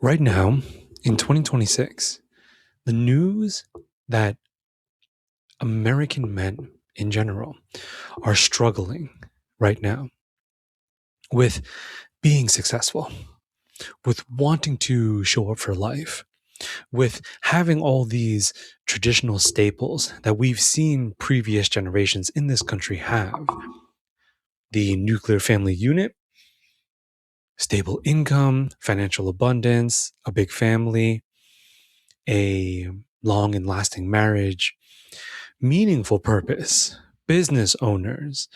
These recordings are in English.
Right now, in 2026, the news that American men in general are struggling right now with being successful, with wanting to show up for life, with having all these traditional staples that we've seen previous generations in this country have: the nuclear family unit, stable income, financial abundance, a big family, a long and lasting marriage, meaningful purpose, business owners.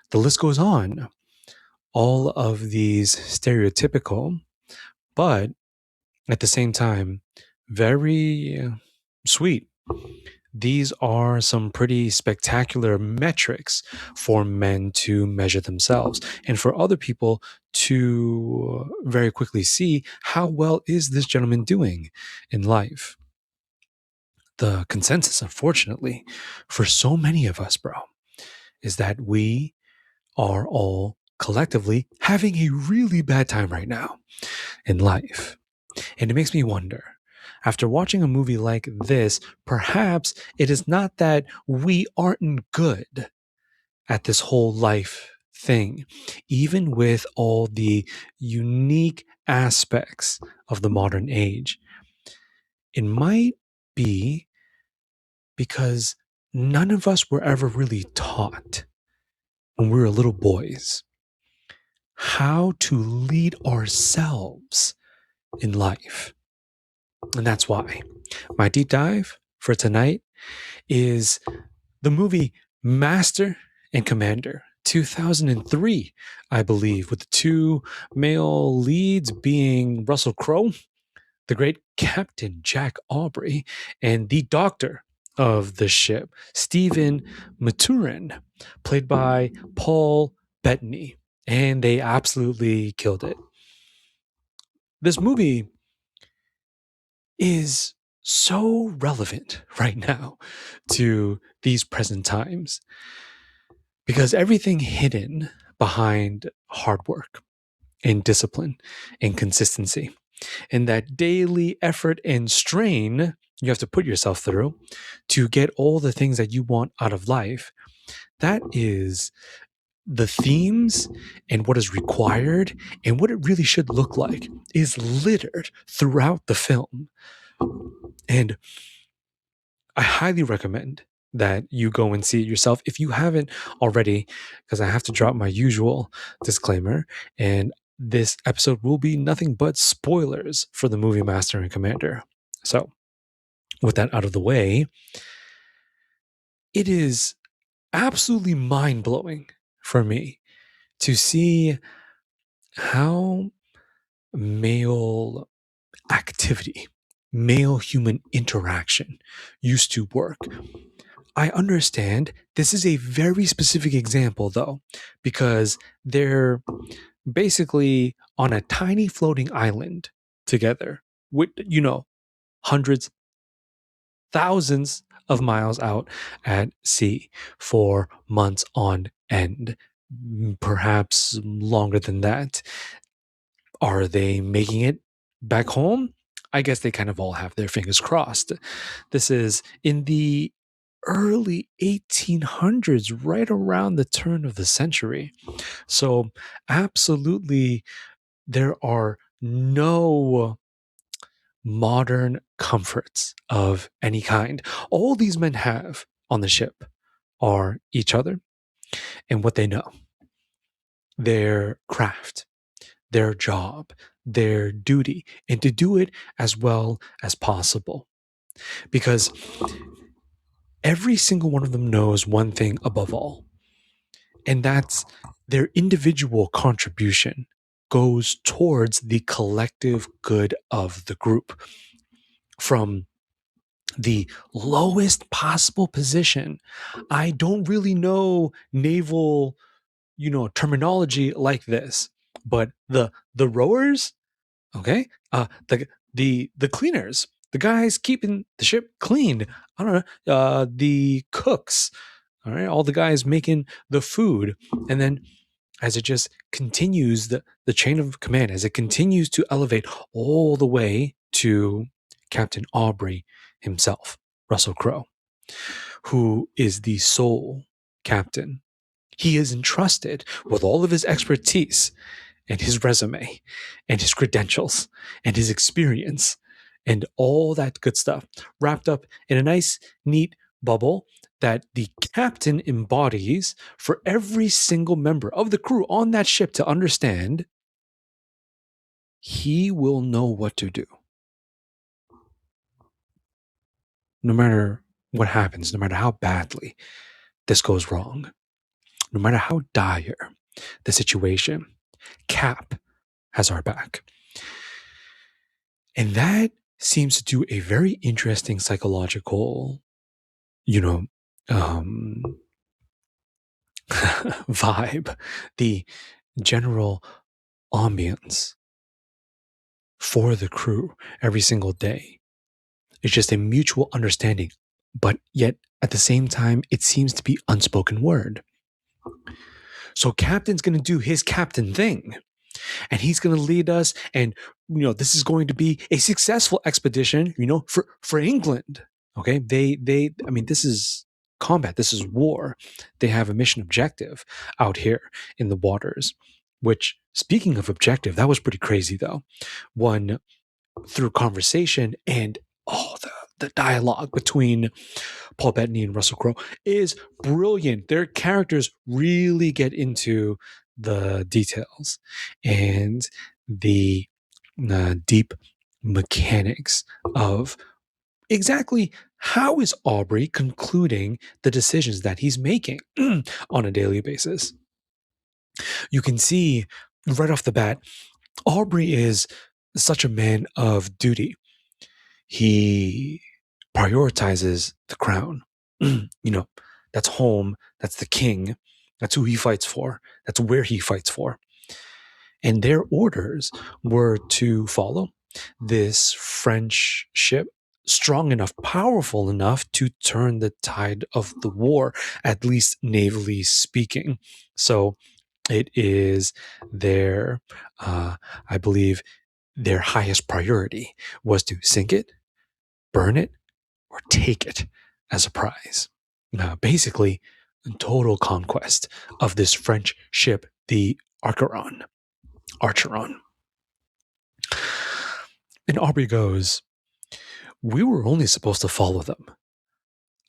The list goes on. All of these stereotypical, but at the same time, very sweet. These are some pretty spectacular metrics for men to measure themselves and for other people to very quickly see how well is this gentleman doing in life. The consensus, unfortunately, for so many of us, bro, is that we are all collectively having a really bad time right now in life. And it makes me wonder, after watching a movie like this, perhaps it is not that we aren't good at this whole life thing, even with all the unique aspects of the modern age. It might be because none of us were ever really taught when we were little boys how to lead ourselves in life. And that's why my deep dive for tonight is the movie Master and Commander, 2003, I believe, with the two male leads being Russell Crowe, the great Captain Jack Aubrey, and the doctor of the ship, Stephen Maturin, played by Paul Bettany. And they absolutely killed it. This movie is so relevant right now to these present times because everything hidden behind hard work and discipline and consistency and that daily effort and strain you have to put yourself through to get all the things that you want out of life, that is the themes and what is required and what it really should look like is littered throughout the film. And I highly recommend that you go and see it yourself if you haven't already, because I have to drop my usual disclaimer. And this episode will be nothing but spoilers for the movie Master and Commander. So, with that out of the way, it is absolutely mind blowing for me to see how male activity, male human interaction used to work. I understand this is a very specific example, though, because they're basically on a tiny floating island together with, hundreds, thousands of miles out at sea for months on end, perhaps longer than that. Are they making it back home? I guess they kind of all have their fingers crossed. This is in the early 1800s, right around the turn of the century. So, absolutely, there are no modern comforts of any kind. All these men have on the ship are each other and what they know, their craft, their job, their duty, and to do it as well as possible. Because every single one of them knows one thing above all, and that's their individual contribution goes towards the collective good of the group. From the lowest possible position, I don't really know naval, terminology like this, but the rowers, okay, the cleaners, the guys keeping the ship clean. I don't know, the cooks, all right, all the guys making the food, and then as it just continues the chain of command, as it continues to elevate all the way to Captain Aubrey himself, Russell Crowe, who is the sole captain. He is entrusted with all of his expertise and his resume and his credentials and his experience and all that good stuff wrapped up in a nice, neat bubble that the captain embodies for every single member of the crew on that ship to understand he will know what to do. No matter what happens, no matter how badly this goes wrong, no matter how dire the situation, Cap has our back. And that seems to do a very interesting psychological, vibe, the general ambience for the crew every single day. It's just a mutual understanding, but yet at the same time, it seems to be unspoken word. So Captain's going to do his captain thing, and he's going to lead us, and this is going to be a successful expedition, for England. Okay, this is combat, this is war. They have a mission objective out here in the waters, which, speaking of objective, that was pretty crazy though. One, through conversation and the dialogue between Paul Bettany and Russell Crowe is brilliant. Their characters really get into the details and the deep mechanics of exactly how is Aubrey concluding the decisions that he's making on a daily basis. You can see right off the bat, Aubrey is such a man of duty. He prioritizes the crown. That's home. That's the king. That's who he fights for. That's where he fights for. And their orders were to follow this French ship, strong enough, powerful enough to turn the tide of the war, at least navally speaking. So it is their, I believe, their highest priority was to sink it, burn it, or take it as a prize. Basically, total conquest of this French ship, the Archeron. And Aubrey goes, we were only supposed to follow them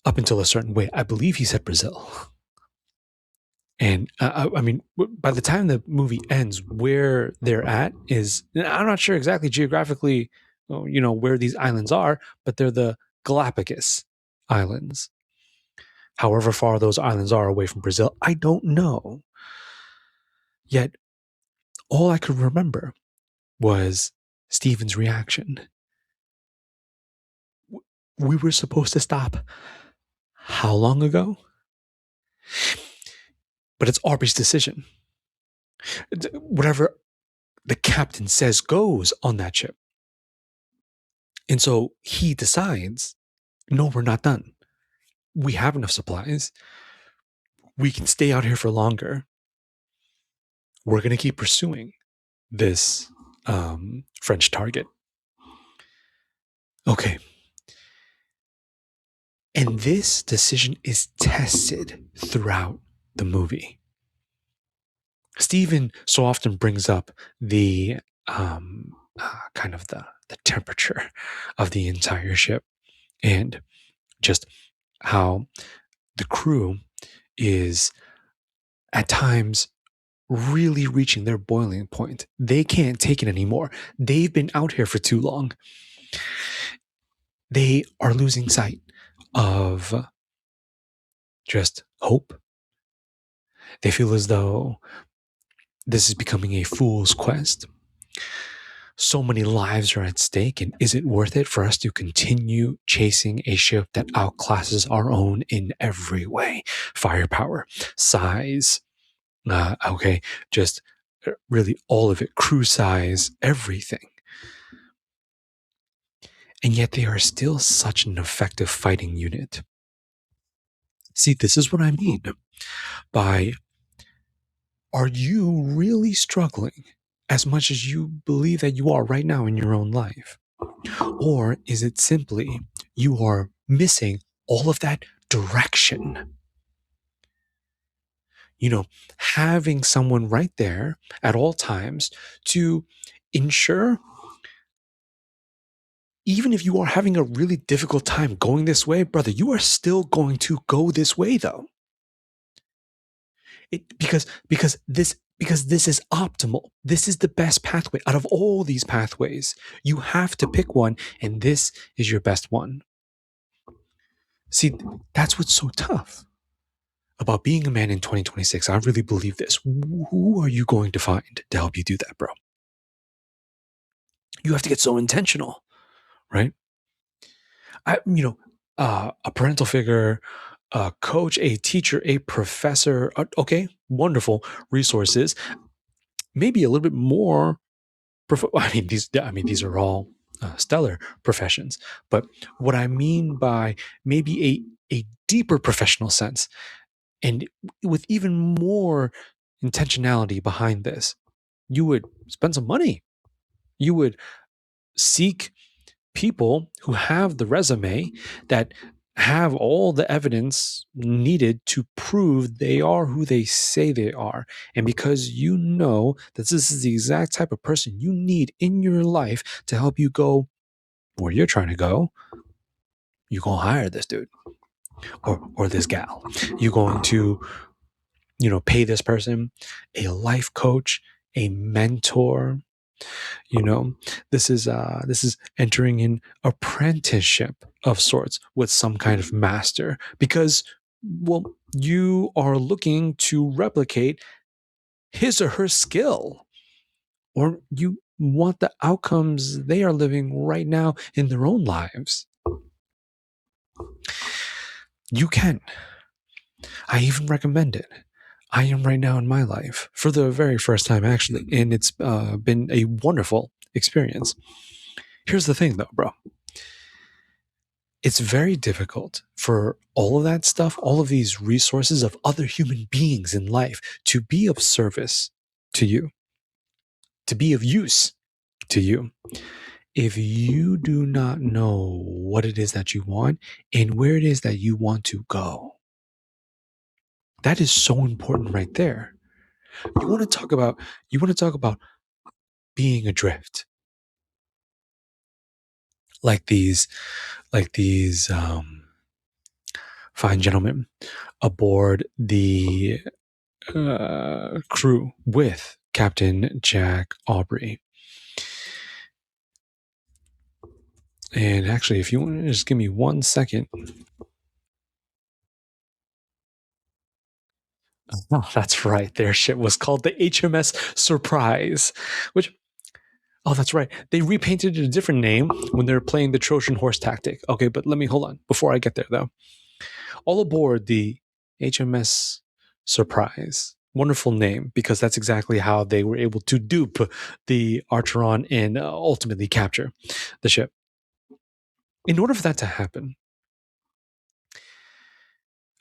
up until a certain way. I believe he said Brazil. And by the time the movie ends, where they're at is, I'm not sure exactly geographically, where these islands are, but they're the Galapagos Islands. However far those islands are away from Brazil, I don't know. Yet, all I could remember was Steven's reaction. We were supposed to stop how long ago? But it's Aubrey's decision. Whatever the captain says goes on that ship. And so he decides, no, we're not done. We have enough supplies. We can stay out here for longer. We're going to keep pursuing this French target. Okay. And this decision is tested throughout the movie. Steven so often brings up the kind of the temperature of the entire ship and just how the crew is at times really reaching their boiling point. They can't take it anymore. They've been out here for too long. They are losing sight of just hope. They feel as though this is becoming a fool's quest. So many lives are at stake, and is it worth it for us to continue chasing a ship that outclasses our own in every way? Firepower, size, just really all of it, crew size, everything. And yet they are still such an effective fighting unit. See, this is what I mean by Are you really struggling as much as you believe that you are right now in your own life? Or is it simply you are missing all of that direction? Having someone right there at all times to ensure, even if you are having a really difficult time going this way, brother, you are still going to go this way though. Because this is optimal. This is the best pathway out of all these pathways. You have to pick one, and this is your best one. See, that's what's so tough about being a man in 2026. I really believe this. Who are you going to find to help you do that, bro? You have to get so intentional, right? A parental figure, a coach, a teacher, a professor. Okay, wonderful resources. Maybe a little bit more. These are all stellar professions. But what I mean by maybe a deeper professional sense, and with even more intentionality behind this, you would spend some money. You would seek people who have the resume that have all the evidence needed to prove they are who they say they are. And because you know that this is the exact type of person you need in your life to help you go where you're trying to go, you're going to hire this dude or this gal. You're going to, pay this person a life coach, a mentor. This is entering an apprenticeship of sorts with some kind of master, because, well, you are looking to replicate his or her skill, or you want the outcomes they are living right now in their own lives. You can. I even recommend it. I am right now in my life for the very first time, actually, and it's been a wonderful experience. Here's the thing, though, bro. It's very difficult for all of that stuff, all of these resources of other human beings in life to be of service to you, to be of use to you, if you do not know what it is that you want and where it is that you want to go. That is so important right there. You want to talk about being adrift. Like these fine gentlemen aboard the crew with Captain Jack Aubrey. And actually, if you want to just give me 1 second. Oh, that's right. Their ship was called the HMS Surprise, which, oh, that's right. They repainted it a different name when they were playing the Trojan horse tactic. Okay, but let me hold on. Before I get there, though, all aboard the HMS Surprise. Wonderful name, because that's exactly how they were able to dupe the Archeron and ultimately capture the ship. In order for that to happen,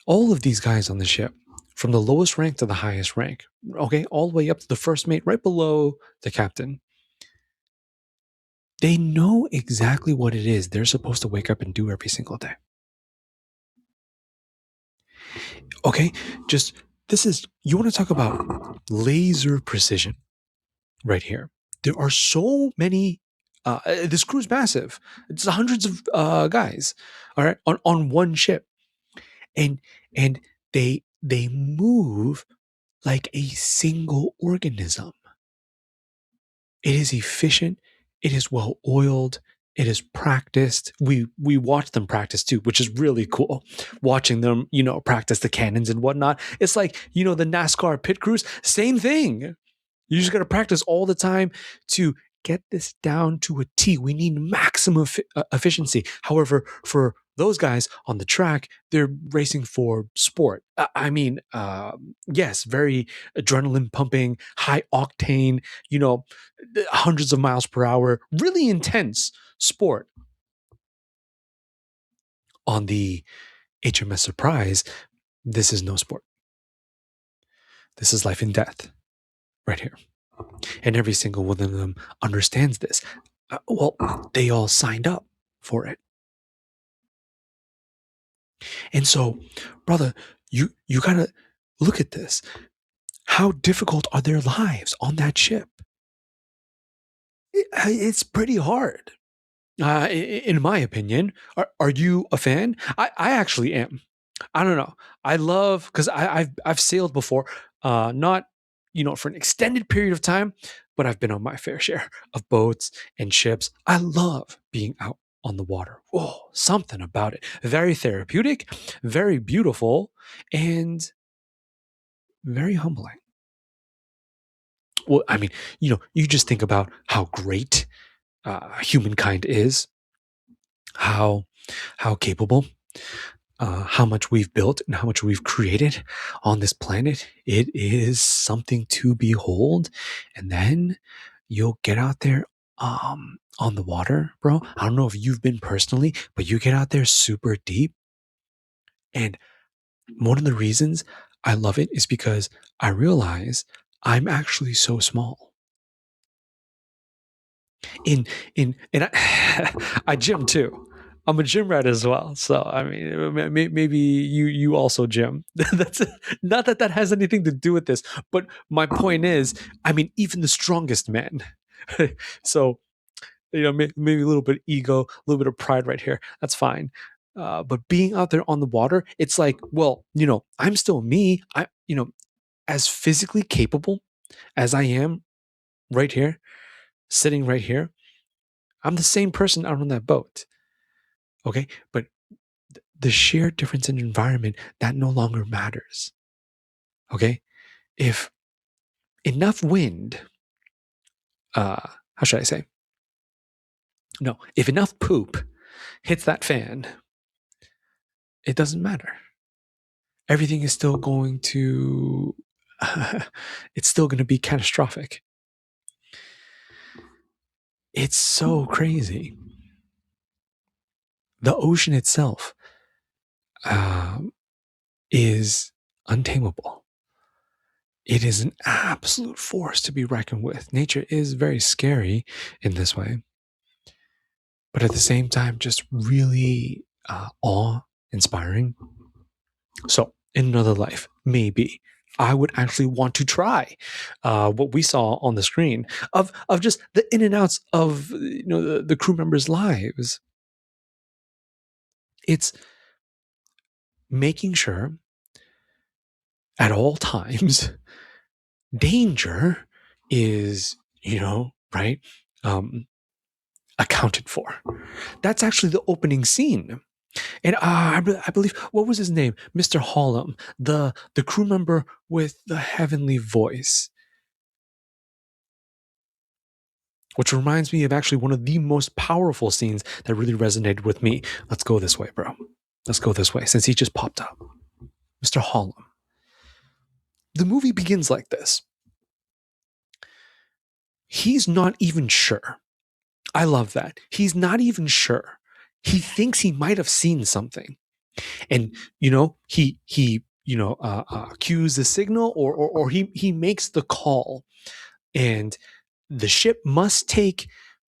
all of these guys on the ship, from the lowest rank to the highest rank, okay, all the way up to the first mate, right below the captain, they know exactly what it is they're supposed to wake up and do every single day. Okay, you want to talk about laser precision right here. There are so many. This crew's massive. It's hundreds of guys, all right, on one ship, and they move like a single organism. It is efficient. It is well oiled. It is practiced. We watch them practice too, which is really cool. Watching them, practice the cannons and whatnot. It's like, the NASCAR pit crews, same thing. You just got to practice all the time to get this down to a T. We need maximum efficiency. However, for those guys on the track, they're racing for sport. Yes, very adrenaline pumping, high octane, hundreds of miles per hour, really intense sport. On the HMS Surprise, this is no sport. This is life and death. right here. And every single one of them understands this. Well, they all signed up for it. And so, brother, you gotta look at this. How difficult are their lives on that ship? It's pretty hard, in my opinion. Are you a fan? I actually am. I don't know. I love because I've sailed before, not for an extended period of time, but I've been on my fair share of boats and ships. I love being out on the water. Oh, something about it. Very therapeutic, very beautiful, and very humbling. Well, I mean, you just think about how great humankind is, how capable, how much we've built and how much we've created on this planet. It is something to behold. And then you'll get out there on the water, bro. I don't know if you've been personally, but you get out there super deep. And one of the reasons I love it is because I realize I'm actually so small. And I gym too. I'm a gym rat as well. So I mean, maybe you also gym. That's not that has anything to do with this, but my point is, I mean, even the strongest men. So maybe a little bit of ego, a little bit of pride right here. That's fine. But being out there on the water, it's like, well, I'm still me. As physically capable as I am right here, sitting right here, I'm the same person out on that boat. Okay. But the sheer difference in environment, that no longer matters. Okay. If enough wind, how should I say? No, if enough poop hits that fan, it doesn't matter. Everything is still going to, it's still going to be catastrophic. It's so crazy. The ocean itself is untamable. It is an absolute force to be reckoned with. Nature is very scary in this way, but at the same time, just really awe-inspiring. So, in another life, maybe I would actually want to try what we saw on the screen of just the in and outs of the crew members' lives. It's making sure at all times danger is right, accounted for. That's actually the opening scene. And I believe, what was his name? Mr. Hollum, the crew member with the heavenly voice. Which reminds me of actually one of the most powerful scenes that really resonated with me. Let's go this way, bro. Let's go this way, since he just popped up. Mr. Hollum. The movie begins like this. He's not even sure. I love that. He's not even sure. He thinks he might have seen something. And, he cues the signal or he makes the call. And the ship must take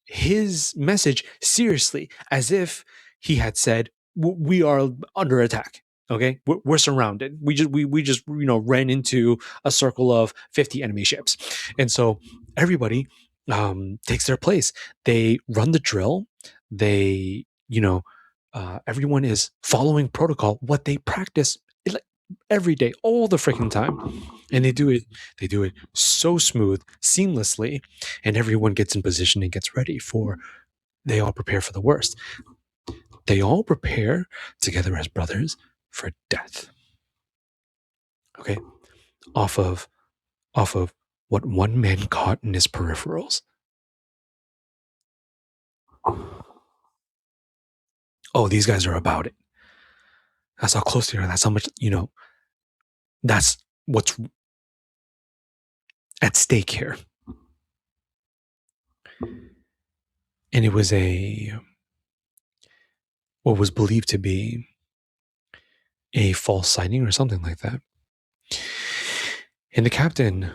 his message seriously, as if he had said, "We are under attack. Okay, we're surrounded. We just ran into a circle of 50 enemy ships," and so everybody takes their place. They run the drill. They everyone is following protocol. What they practice every day, all the freaking time, and they do it so smooth, seamlessly, and everyone gets in position and gets ready for. They all prepare for the worst. They all prepare together as brothers for death. Okay, off of what one man caught in his peripherals. Oh, these guys are about it. That's how close they are. That's how much That's what's at stake here. And it was what was believed to be a false sighting or something like that. And the captain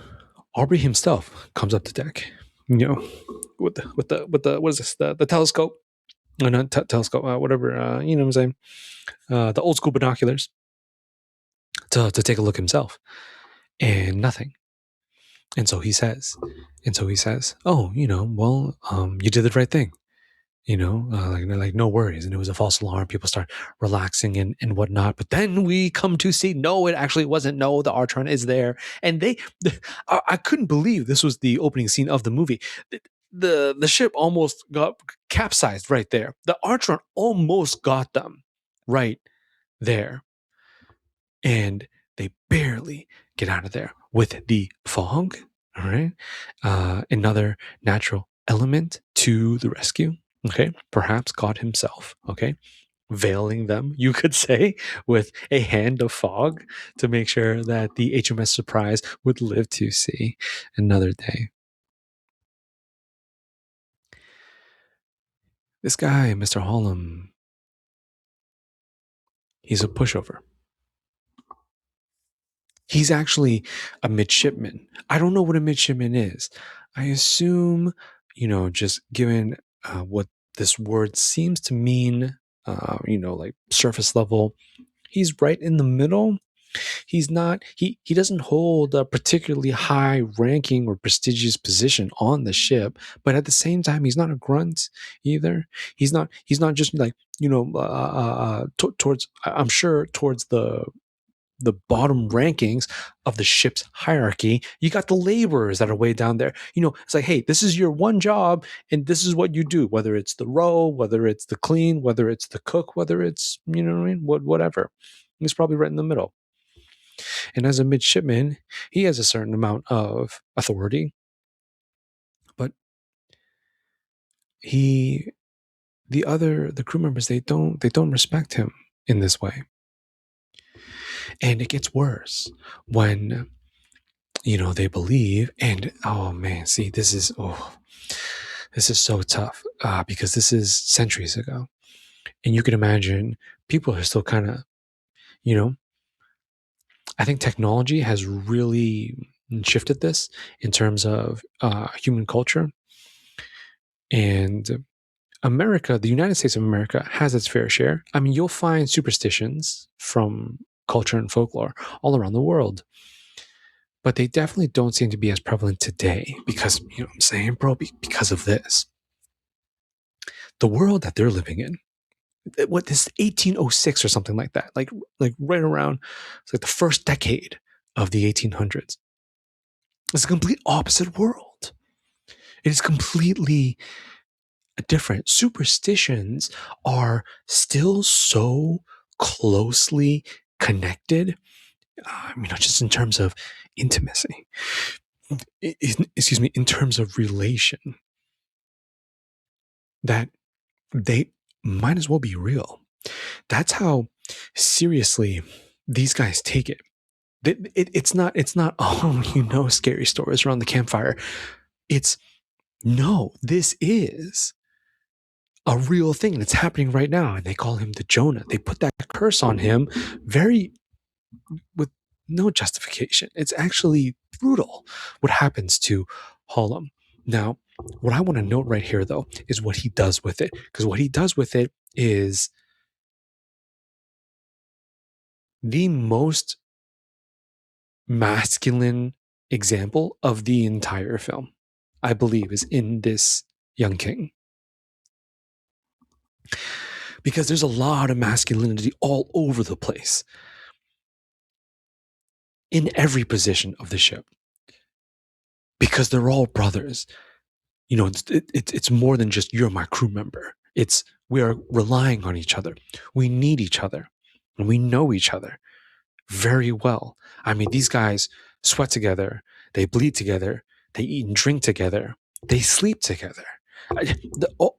Aubrey himself comes up to deck, with the what is this, the telescope, not telescope, whatever, what I'm saying, the old school binoculars, to take a look himself, and nothing. And so he says, oh, well, you did the right thing. Like no worries. And it was a false alarm. People start relaxing and whatnot. But then we come to see, no, it actually wasn't. No, the Artron is there. And I couldn't believe this was the opening scene of the movie. The ship almost got capsized right there. The Artron almost got them right there. And they barely get out of there with the fog. All right. Another natural element to the rescue. Okay. Perhaps God himself. Okay. Veiling them, you could say, with a hand of fog to make sure that the HMS Surprise would live to see another day. This guy, Mr. Hallam, he's a pushover. He's actually a midshipman. I don't know what a midshipman is. I assume, just given what this word seems to mean, like surface level, he's right in the middle. He's not, he doesn't hold a particularly high ranking or prestigious position on the ship, but at the same time, he's not a grunt either. He's not just like, towards, I'm sure towards the bottom rankings of the ship's hierarchy, you got the laborers that are way down there. It's like, hey, this is your one job and this is what you do, whether it's the row, whether it's the clean, whether it's the cook, whether it's, whatever. He's probably right in the middle. And as a midshipman, he has a certain amount of authority, but the crew members, they don't respect him in this way. And it gets worse when they believe, and oh man, see, this is so tough, because this is centuries ago, and you can imagine people are still kind of, I think technology has really shifted this in terms of human culture, and America, the United States of America, has its fair share. I mean, you'll find superstitions from culture and folklore all around the world, but they definitely don't seem to be as prevalent today because, what I'm saying, bro, because of this. The world that they're living in, what, this 1806 or something like that, like right around, it's like the first decade of the 1800s. It's a complete opposite world. It is completely different. Superstitions are still so closely connected, just in terms of intimacy, in terms of relation, that they might as well be real. That's how seriously these guys take it. It's not, oh, scary stories around the campfire. It's, no, this is a real thing, and it's happening right now. And they call him the Jonah. They put that curse on him with no justification. It's actually brutal what happens to Hallam. Now, what I want to note right here, though, is what he does with it. Because what he does with it is the most masculine example of the entire film, I believe, is in this young king. Because there's a lot of masculinity all over the place in every position of the ship. Because they're all brothers. It's more than just you're my crew member. It's we are relying on each other. We need each other. And we know each other very well. I mean, these guys sweat together. They bleed together. They eat and drink together. They sleep together.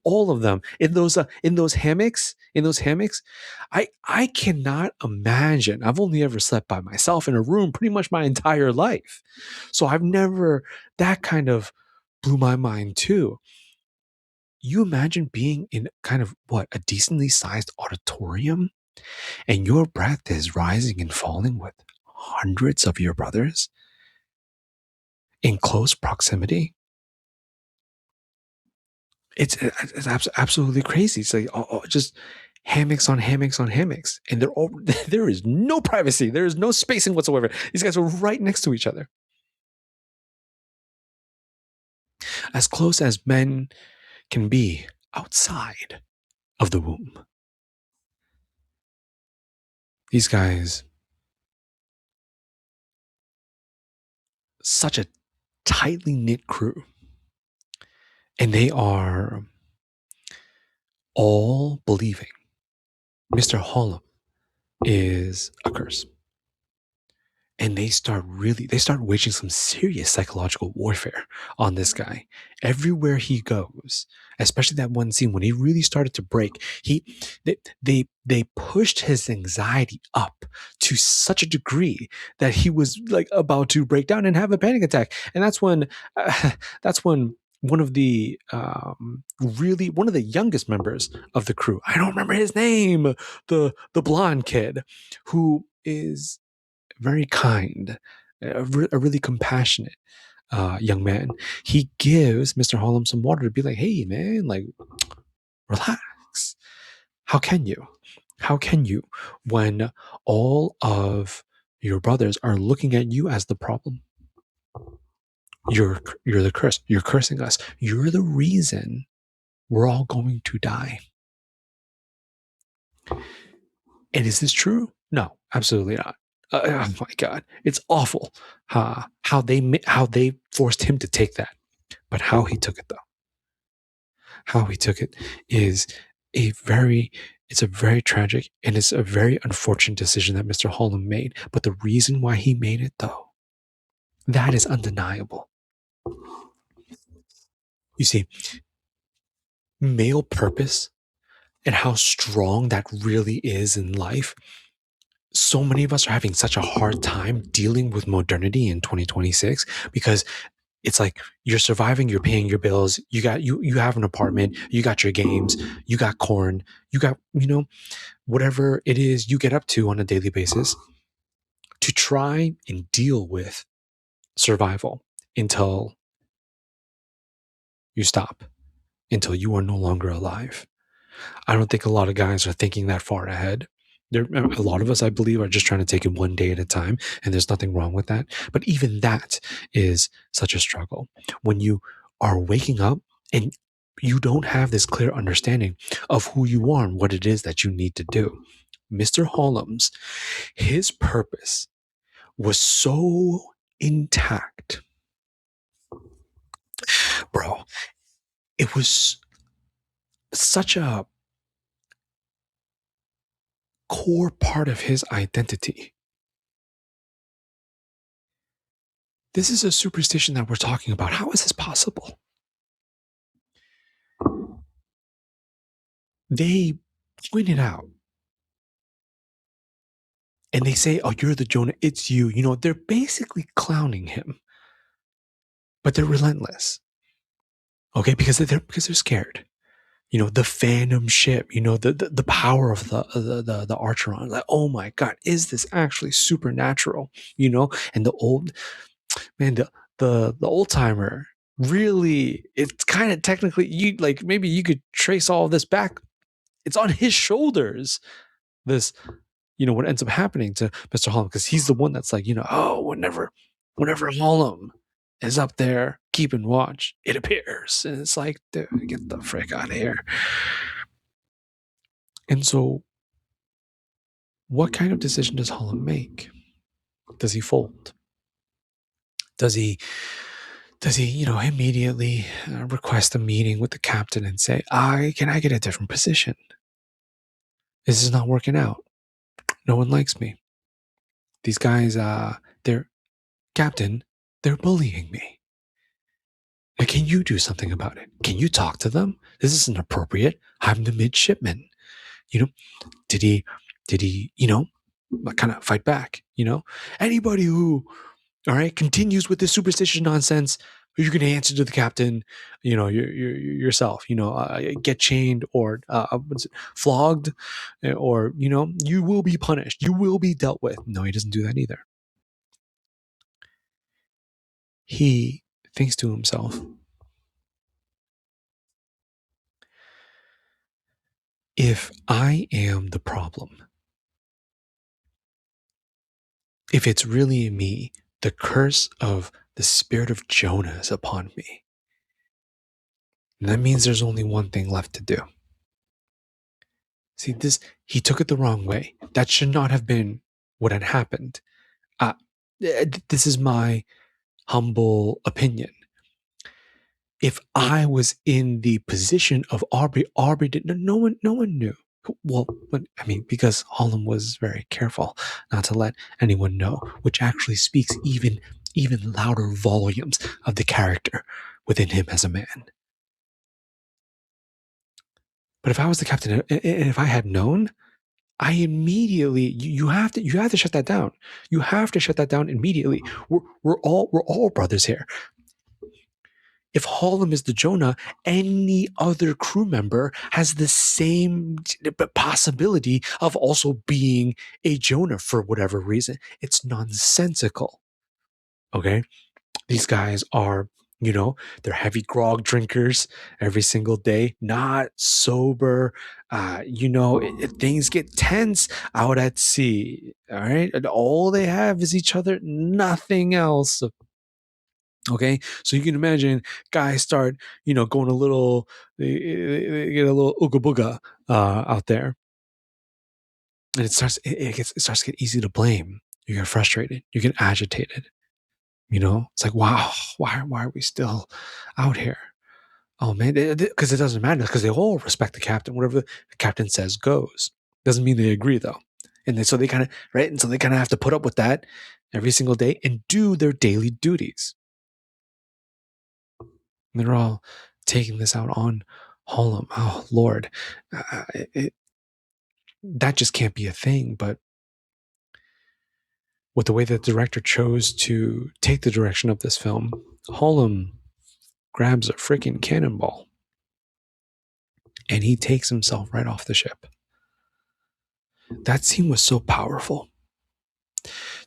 All of them in those hammocks. I cannot imagine. I've only ever slept by myself in a room pretty much my entire life, so I've never, that kind of blew my mind too. You imagine being in kind of a decently sized auditorium, and your breath is rising and falling with hundreds of your brothers, in close proximity. It's absolutely crazy. It's like just hammocks on hammocks on hammocks, and they're all there is no privacy. There is no spacing whatsoever. These guys are right next to each other, as close as men can be outside of the womb. These guys, such a tightly knit crew, and they are all believing Mr. Hollum is a curse. And they start waging some serious psychological warfare on this guy everywhere he goes. Especially that one scene when he really started to break. They pushed his anxiety up to such a degree that he was like about to break down and have a panic attack. And that's when one of the one of the youngest members of the crew, I don't remember his name, the blonde kid, who is very kind, a really compassionate young man. He gives Mr. Hollum some water to be like, hey, man, like, relax. How can you? How can you when all of your brothers are looking at you as the problem? You're the curse. You're cursing us. You're the reason we're all going to die. And is this true? No, absolutely not. Oh my God, it's awful how they forced him to take that, but how he took it though, how he took it is it's a very tragic and it's a very unfortunate decision that Mr. Hollum made. But the reason why he made it though, that is undeniable. You see, male purpose and how strong that really is in life. So many of us are having such a hard time dealing with modernity in 2026 because it's like you're surviving, you're paying your bills, you have an apartment, you got your games, you got corn, you got, whatever it is you get up to on a daily basis to try and deal with survival until you stop, until you are no longer alive. I don't think a lot of guys are thinking that far ahead. A lot of us, I believe, are just trying to take it one day at a time, and there's nothing wrong with that. But even that is such a struggle. When you are waking up and you don't have this clear understanding of who you are and what it is that you need to do. Mr. Hollums, his purpose was so intact. Bro, it was such a core part of his identity. This is a superstition that we're talking about. How is this possible? They point it out and they say, oh, you're the Jonah, it's you. They're basically clowning him, but they're relentless. Okay, because they're scared. The Phantom ship, the power of the Archeron. Like, oh my God, is this actually supernatural? And the old man, the old timer really, it's kind of technically, you like, maybe you could trace all of this back. It's on his shoulders. This, what ends up happening to Mr. Hollum, because he's the one that's like, whenever Hollum is up there keeping watch, it appears. And it's like, dude, get the frick out of here. And so, what kind of decision does Hollum make? Does he fold? Does he, immediately request a meeting with the captain and say, can I get a different position? This is not working out. No one likes me. These guys, they're, Captain, they're bullying me. Now, can you do something about it? Can you talk to them? This isn't appropriate. I'm the midshipman. Did he, kind of fight back? Anybody who, all right, continues with this superstition nonsense, you're going to answer to the captain, yourself, get chained or flogged, or, you will be punished. You will be dealt with. No, he doesn't do that either. he thinks to himself, if I am the problem, if it's really me, the curse of the spirit of Jonah is upon me, that means there's only one thing left to do. See, he took it the wrong way. That should not have been what had happened. This is my humble opinion. If I was in the position of Aubrey did no one knew. Well, because Hollum was very careful not to let anyone know, which actually speaks even louder volumes of the character within him as a man. But if I was the captain, and if I had known, I immediately you have to shut that down. You have to shut that down immediately. We're all brothers here. If Hollum is the Jonah, any other crew member has the same possibility of also being a Jonah for whatever reason. It's nonsensical. Okay? These guys are, they're heavy grog drinkers every single day, not sober. Things get tense out at sea. All right? And all they have is each other, nothing else. Okay, so you can imagine guys start, going a little, they get a little ooga booga out there, and it starts to get easy to blame. You get frustrated, you get agitated. It's like, wow, why are we still out here? Oh man, because it doesn't matter, because they all respect the captain. Whatever the captain says goes. Doesn't mean they agree though, and so they kind of right, and so they kind of have to put up with that every single day and do their daily duties. They're all taking this out on Hollum. Oh, Lord. That just can't be a thing. But with the way that the director chose to take the direction of this film, Hollum grabs a freaking cannonball and he takes himself right off the ship. That scene was so powerful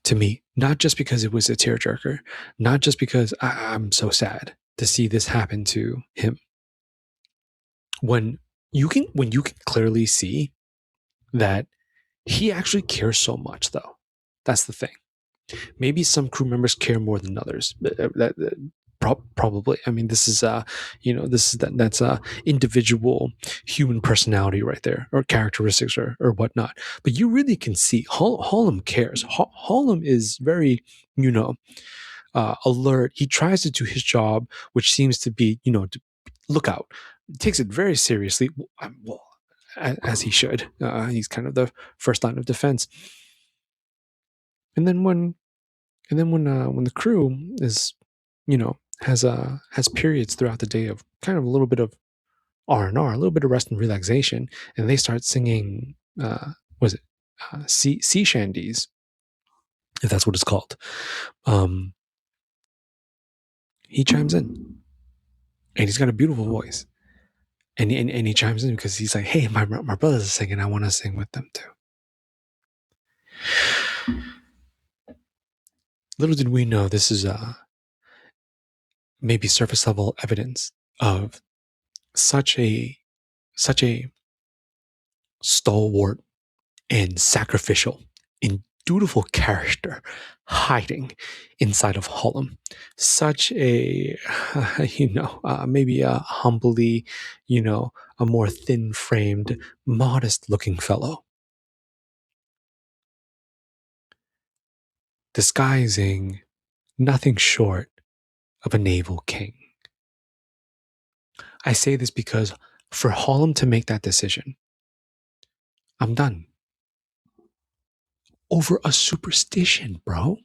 to me, not just because it was a tearjerker, not just because I'm so sad to see this happen to him. When you can clearly see that he actually cares so much, though. That's the thing. Maybe some crew members care more than others. Probably. I mean, this is that's individual human personality right there, or characteristics, or whatnot. But you really can see Hollum cares. Hollum is very, alert. He tries to do his job, which seems to be, to look out. He takes it very seriously. Well, as he should. He's kind of the first line of defense. And then when the crew is, has periods throughout the day of kind of a little bit of R&R, a little bit of rest and relaxation, and they start singing, sea shanties, if that's what it's called. He chimes in, and he's got a beautiful voice, and he chimes in because he's like, "Hey, my brothers are singing. I want to sing with them too." Little did we know, this is maybe surface level evidence of such a stalwart and sacrificial and dutiful character hiding inside of Hollum. Such a, maybe a humbly, a more thin-framed, modest-looking fellow, disguising nothing short of a naval king. I say this because for Hollum to make that decision, I'm done. Over a superstition, bro.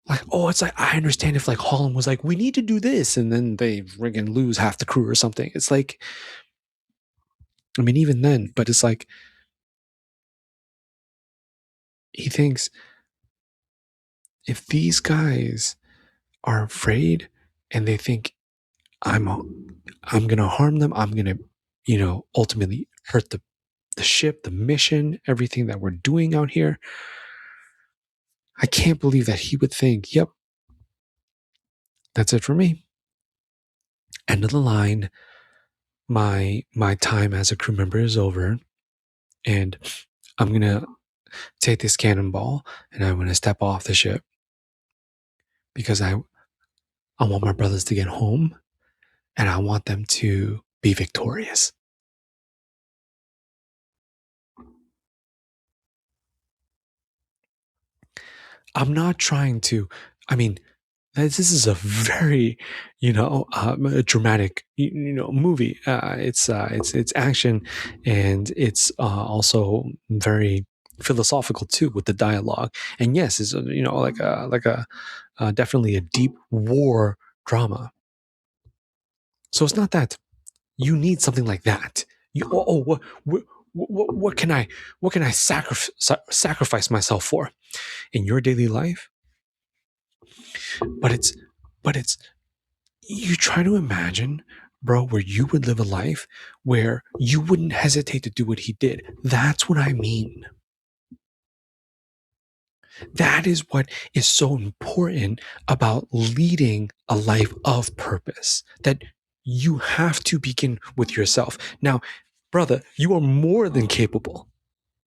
Like, it's like, I understand if like Hollum was like, we need to do this, and then they friggin' lose half the crew or something. It's like, I mean, even then, but it's like, he thinks, if these guys are afraid and they think I'm gonna harm them, I'm gonna, ultimately hurt the ship, the mission, everything that we're doing out here, I can't believe that he would think, yep, that's it for me. End of the line. My time as a crew member is over, and I'm gonna take this cannonball and I'm gonna step off the ship because I want my brothers to get home and I want them to be victorious. I'm not trying to, I mean, this is a very, dramatic, movie. It's action, and it's also very philosophical too with the dialogue. And yes, it's like a definitely a deep war drama. So it's not that you need something like that. What can I sacrifice myself for in your daily life? But it's you try to imagine, bro, where you would live a life where you wouldn't hesitate to do what he did. That's what I mean. That is what is so important about leading a life of purpose, that you have to begin with yourself. Now, brother, you are more than capable.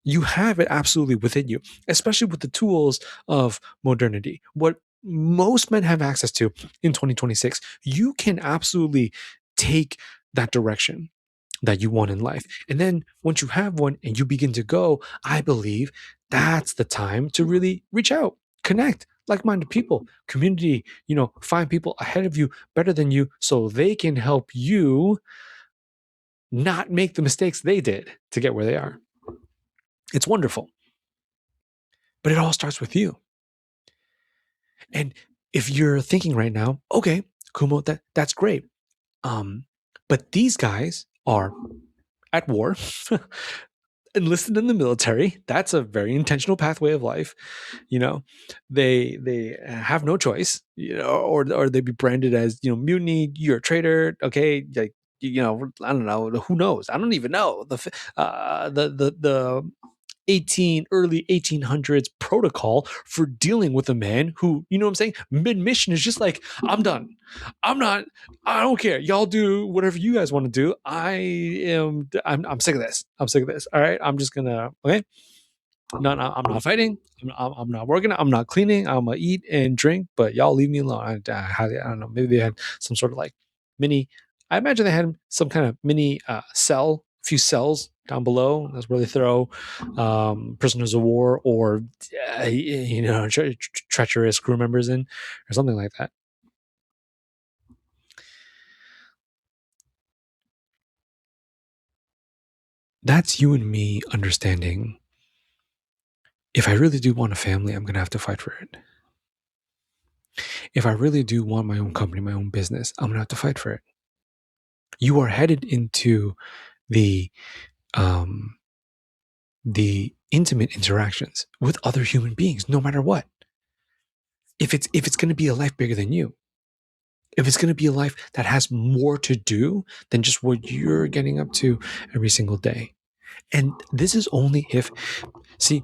You have it absolutely within you, especially with the tools of modernity. What most men have access to in 2026, you can absolutely take that direction that you want in life. And then once you have one and you begin to go, I believe that's the time to really reach out, connect, like-minded people, community, find people ahead of you, better than you, so they can help you not make the mistakes they did to get where they are. It's wonderful. But it all starts with you. And if you're thinking right now, okay, Kumo, that's great. But these guys are at war, enlisted in the military. That's a very intentional pathway of life. They have no choice, or they be branded as, mutiny, you're a traitor. Okay. Like, I don't know. Who knows? I don't even know the early 1800s protocol for dealing with a man who, you know what I'm saying, mid-mission is just like, I'm done. I don't care. Y'all do whatever you guys want to do. I'm sick of this. I'm sick of this. All right. I'm just gonna, okay. No, I'm not fighting. I'm not working. I'm not cleaning. I'm gonna eat and drink, but y'all leave me alone. I don't know. Maybe they had some sort of like mini. I imagine they had some kind of mini cell, a few cells down below. That's where they throw prisoners of war or treacherous crew members in, or something like that. That's you and me understanding. If I really do want a family, I'm gonna have to fight for it. If I really do want my own company, my own business, I'm gonna have to fight for it. You are headed into the um, the intimate interactions with other human beings, no matter what. If it's going to be a life bigger than you, if it's going to be a life that has more to do than just what you're getting up to every single day, and this is only if, see,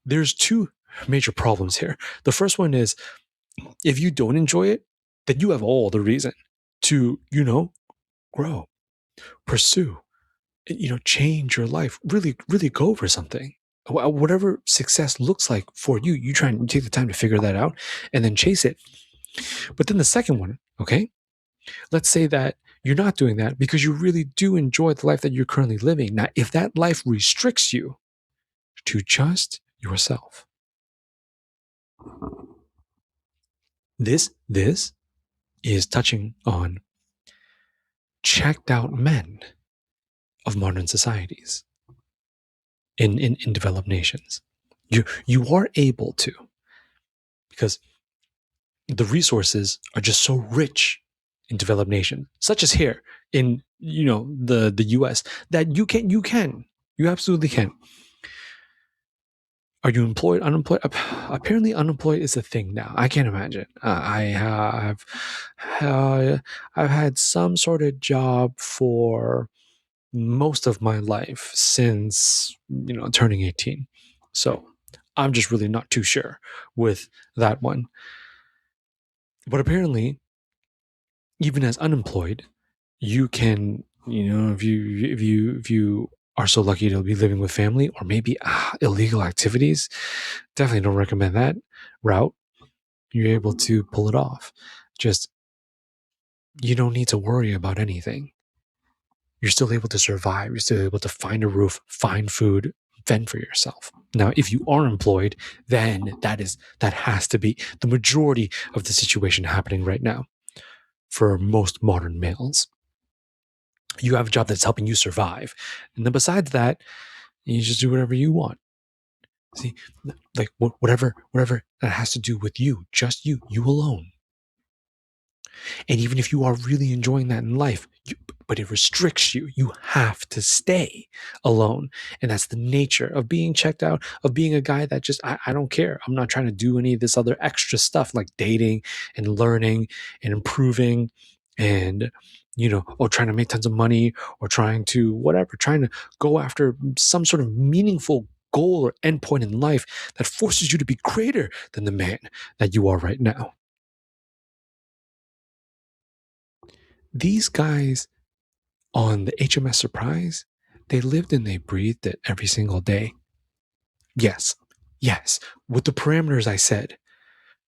there's two major problems here. The first one is, if you don't enjoy it, then you have all the reason to, grow, pursue, change your life, really, really go for something. Whatever success looks like for you, you try and take the time to figure that out and then chase it. But then the second one, okay, let's say that you're not doing that because you really do enjoy the life that you're currently living. Now, if that life restricts you to just yourself, this is touching on checked out men of modern societies in developed nations. You are able to, because the resources are just so rich in developed nations, such as here in the US, that you absolutely can. Are you employed, unemployed? Apparently, unemployed is a thing now. I can't imagine. I've had some sort of job for most of my life since turning 18. So I'm just really not too sure with that one. But apparently, even as unemployed, you can, if you are so lucky to be living with family, or maybe illegal activities, definitely don't recommend that route. You're able to pull it off. Just, you don't need to worry about anything. You're still able to survive. You're still able to find a roof, find food, fend for yourself. Now, if you are employed, then that has to be the majority of the situation happening right now for most modern males. You have a job that's helping you survive. And then besides that, you just do whatever you want. See, like whatever that has to do with you, just you alone. And even if you are really enjoying that in life, but it restricts you, you have to stay alone. And that's the nature of being checked out, of being a guy that just, I don't care. I'm not trying to do any of this other extra stuff like dating and learning and improving and, or trying to make tons of money or trying to whatever, trying to go after some sort of meaningful goal or endpoint in life that forces you to be greater than the man that you are right now. These guys on the HMS Surprise, they lived and they breathed it every single day. Yes, with the parameters I said,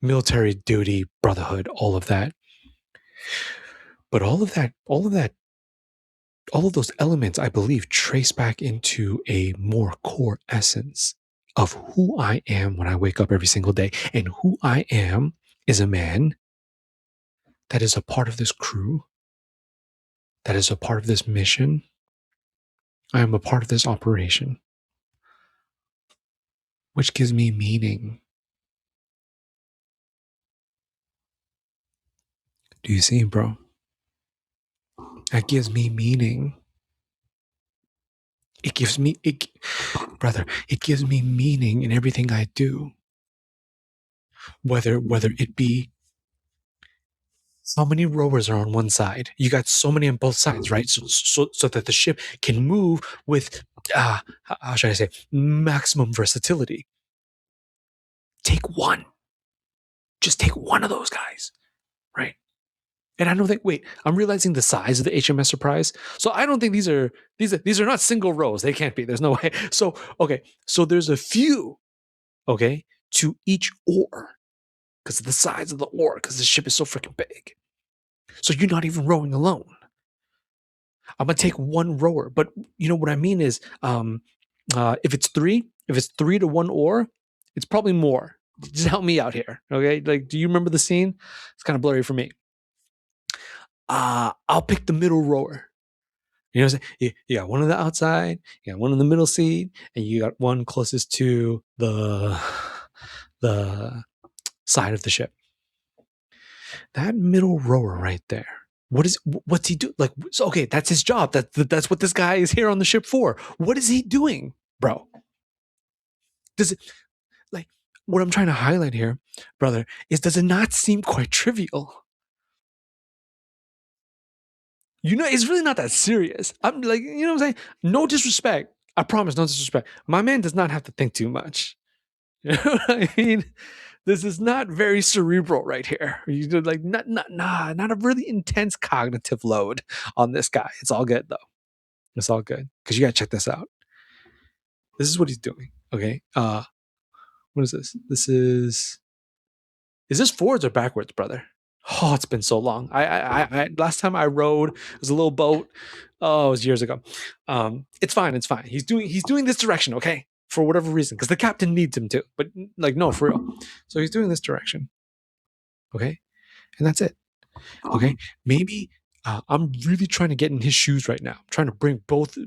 military duty, brotherhood, all of that. But all of those elements, I believe, trace back into a more core essence of who I am when I wake up every single day. And who I am is a man that is a part of this crew, that is a part of this mission. I am a part of this operation, which gives me meaning. Do you see, bro? That gives me meaning. It gives me, brother, it gives me meaning in everything I do. Whether it be how many rowers are on one side, you got so many on both sides, right? So that the ship can move with, how should I say, maximum versatility. Take one. Just take one of those guys, right? And I don't think. Wait, I'm realizing the size of the HMS Surprise. So I don't think these are not single rows. They can't be. There's no way. So okay. So there's a few, okay, to each oar because of the size of the oar because the ship is so freaking big. So you're not even rowing alone. I'm gonna take one rower, but you know what I mean is, if it's three to one oar, it's probably more. Just help me out here, okay? Like, do you remember the scene? It's kind of blurry for me. I'll pick the middle rower. You know what I'm saying? You got one on the outside, you got one in the middle seat, and you got one closest to the side of the ship. That middle rower right there. What's he do? Like, so, okay, that's his job. That's what this guy is here on the ship for. What is he doing, bro? Does it, like, what I'm trying to highlight here, brother, is does it not seem quite trivial? It's really not that serious. I'm like, you know what I'm saying? No disrespect. I promise, no disrespect. My man does not have to think too much. You know what I mean? This is not very cerebral right here. You do like not a really intense cognitive load on this guy. It's all good though. It's all good because you gotta check this out. This is what he's doing. Okay. What is this? Is this forwards or backwards, brother? Oh, it's been so long. I last time I rowed it was a little boat. Oh, it was years ago. It's fine. It's fine. He's doing this direction. Okay, for whatever reason, because the captain needs him to. But like, no, for real. So he's doing this direction. Okay, and that's it. Okay, maybe I'm really trying to get in his shoes right now. I'm trying to bring both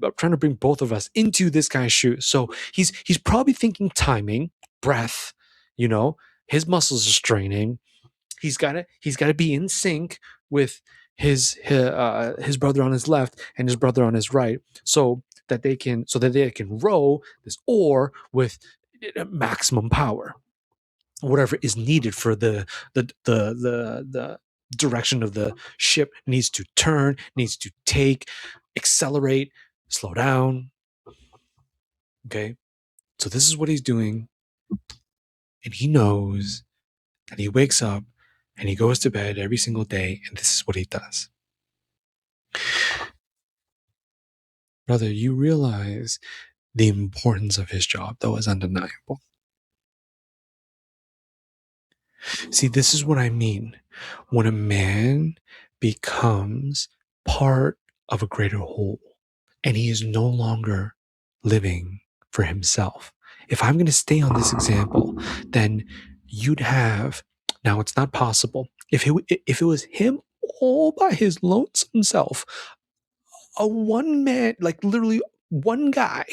of us into this guy's shoes. So he's probably thinking timing, breath. His muscles are straining. He's got to be in sync with his brother on his left and his brother on his right, so that they can row this oar with maximum power, whatever is needed for the direction of the ship needs to turn, needs to take, accelerate, slow down. Okay, so this is what he's doing. And he knows that he wakes up and he goes to bed every single day, and this is what he does. Brother, you realize the importance of his job, though, is undeniable. See, this is what I mean. When a man becomes part of a greater whole and he is no longer living for himself. If I'm going to stay on this example, then you'd have, now it's not possible. If it was him all by his lonesome self, a one man, like literally one guy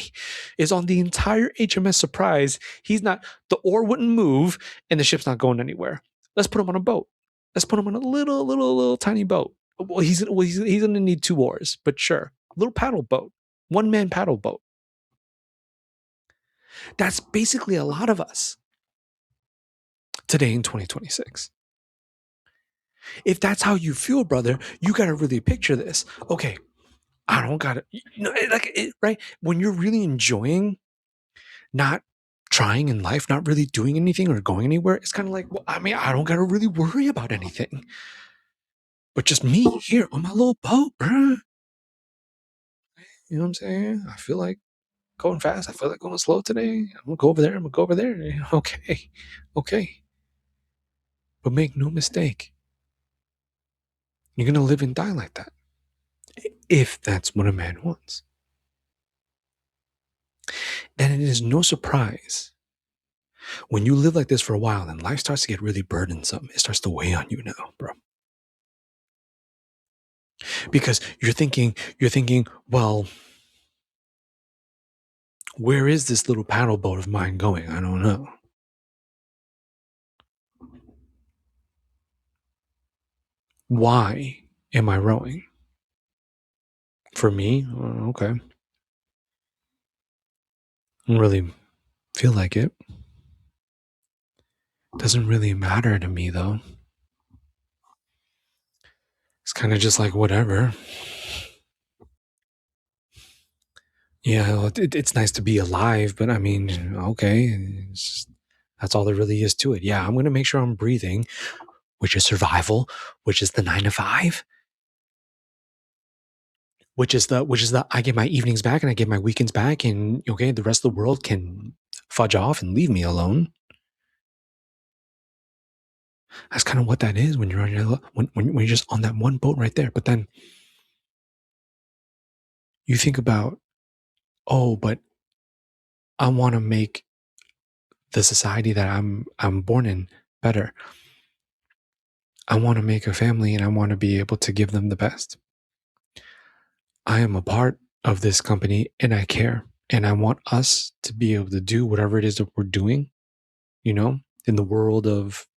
is on the entire HMS Surprise. He's not, the oar wouldn't move and the ship's not going anywhere. Let's put him on a boat. Let's put him on a little tiny boat. Well, he's going to need 2 oars, but sure. Little paddle boat, one man paddle boat. That's basically a lot of us today in 2026. If that's how you feel, brother, you got to really picture this. Okay, I don't got it, right? When you're really enjoying not trying in life, not really doing anything or going anywhere, it's kind of like, well, I mean, I don't got to really worry about anything. But just me here on my little boat, bruh. You know what I'm saying? I feel like going fast. I feel like going slow today. I'm going to go over there. I'm going to go over there. Okay. Okay. But make no mistake, you're going to live and die like that. If that's what a man wants. Then it is no surprise when you live like this for a while and life starts to get really burdensome. It starts to weigh on you now, bro. Because you're thinking, well, where is this little paddle boat of mine going? I don't know. Why am I rowing? For me, okay. I don't really feel like it. Doesn't really matter to me though. It's kind of just like whatever. Yeah, it's nice to be alive, but I mean, okay, that's all there really is to it. Yeah, I'm gonna make sure I'm breathing, which is survival, which is the 9 to 5, which is the I get my evenings back and I get my weekends back, and okay, the rest of the world can fudge off and leave me alone. That's kind of what that is when you're on your when you're just on that one boat right there. But then you think about, oh, but I want to make the society that I'm born in better. I want to make a family and I want to be able to give them the best. I am a part of this company and I care. And I want us to be able to do whatever it is that we're doing, in the world of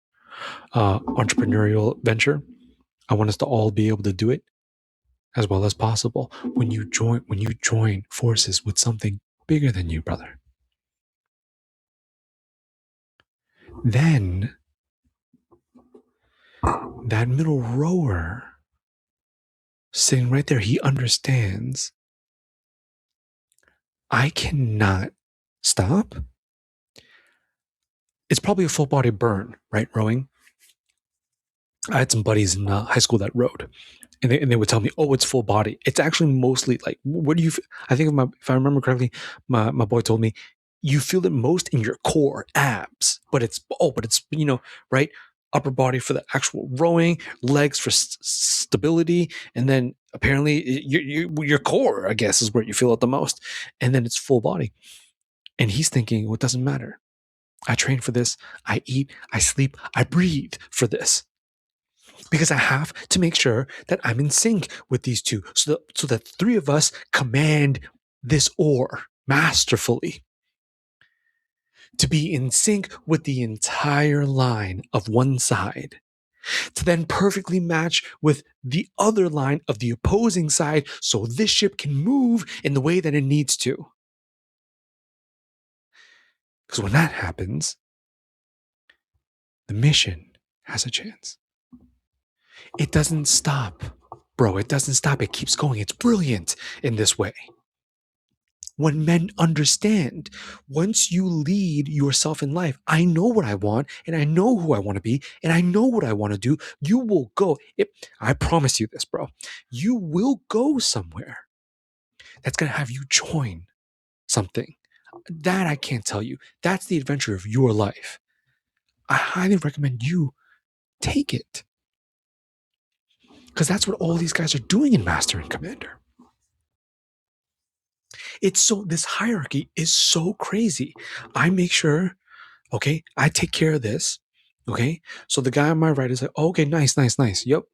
entrepreneurial venture. I want us to all be able to do it as well as possible. When you join forces with something bigger than you, brother, then that middle rower sitting right there, he understands I cannot stop. It's probably a full body burn, right? Rowing. I had some buddies in high school that rowed, and they would tell me, "Oh, it's full body." It's actually mostly like, what do you? I think if I remember correctly, my boy told me, you feel it most in your core, abs, but it's right, upper body for the actual rowing, legs for stability, and then apparently your core, I guess, is where you feel it the most, and then it's full body. And he's thinking, well, it doesn't matter. I train for this. I eat, I sleep, I breathe for this. Because I have to make sure that I'm in sync with these two so that 3 of us command this oar masterfully. To be in sync with the entire line of one side. To then perfectly match with the other line of the opposing side so this ship can move in the way that it needs to. Because when that happens, the mission has a chance. It doesn't stop, bro. It doesn't stop. It keeps going. It's brilliant in this way. when men understand. Once you lead yourself in life, I know what I want and I know who I want to be and I know what I want to do. You will go. I promise you this, bro. You will go somewhere that's going to have you join something. That I can't tell you. That's the adventure of your life. I highly recommend you take it. Because that's what all these guys are doing in Master and Commander. This hierarchy is so crazy. I make sure, okay, I take care of this. Okay. So the guy on my right is like, oh, okay, nice. Yep.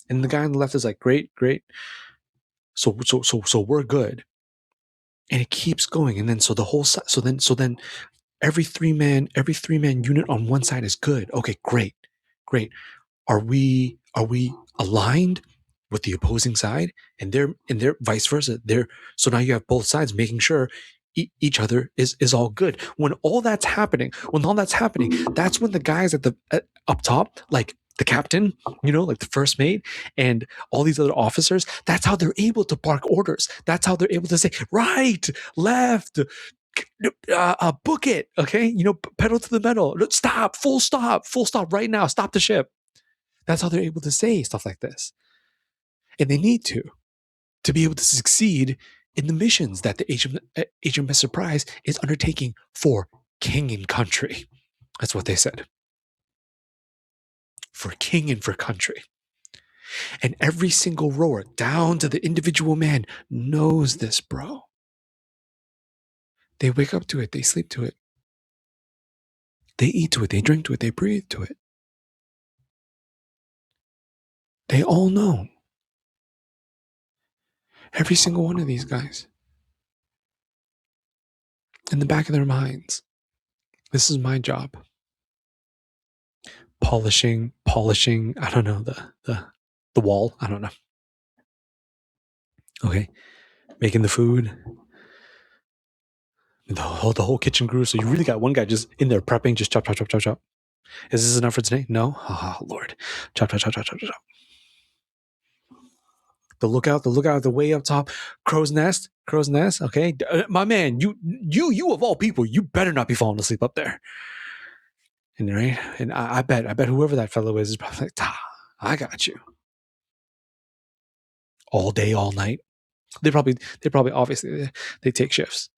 And the guy on the left is like, great. So we're good. And it keeps going. And then so the whole so then every three man unit on one side is good. Okay, great. Are we aligned with the opposing side? And they're vice versa. So now you have both sides making sure each other is all good. When all that's happening, that's when the guys up top, like the captain, like the first mate and all these other officers, that's how they're able to bark orders. That's how they're able to say right, left, book it, okay? Pedal to the metal. Stop, full stop right now. Stop the ship. That's how they're able to say stuff like this. And they need to be able to succeed in the missions that the HMS Surprise is undertaking for king and country. That's what they said. For king and for country. And every single rower, down to the individual man, knows this, bro. They wake up to it. They sleep to it. They eat to it. They drink to it. They breathe to it. They all know. Every single one of these guys. In the back of their minds, this is my job. Polishing, I don't know, the wall, I don't know. Okay. Making the food. The whole kitchen crew. So you really got one guy just in there prepping, just chop. Is this enough for today? No? Oh, Lord. Chop. The lookout, the way up top, crow's nest. Okay, my man, you of all people, you better not be falling asleep up there. And right, and I bet whoever that fellow is probably like, I got you. All day, all night. They probably obviously they take shifts,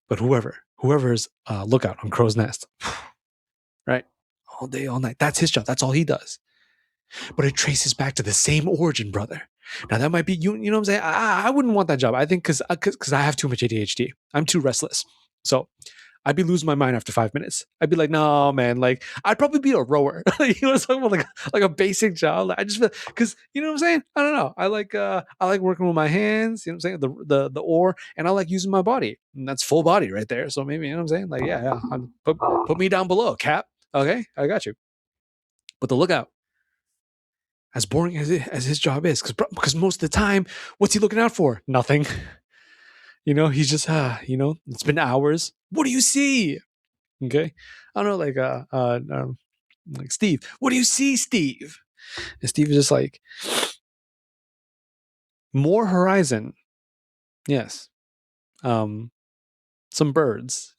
but whoever's lookout on crow's nest, right, all day, all night. That's his job. That's all he does. But it traces back to the same origin, brother. Now that might be you know what I'm saying. I wouldn't want that job. I think because I have too much ADHD. I'm too restless. So I'd be losing my mind after 5 minutes. I'd be like, no, man. Like I'd probably be a rower. You know what I'm talking about? Like a basic job. I just feel because you know what I'm saying. I don't know. I like working with my hands. You know what I'm saying. The oar, and I like using my body. And that's full body right there. So maybe you know what I'm saying. Like yeah. Put me down below, Cap. Okay, I got you. But the lookout. As boring as his job is, because most of the time, what's he looking out for? Nothing. He's just it's been hours. What do you see? Okay, I don't know, like Steve. What do you see, Steve? And Steve is just like more horizon. Yes, some birds.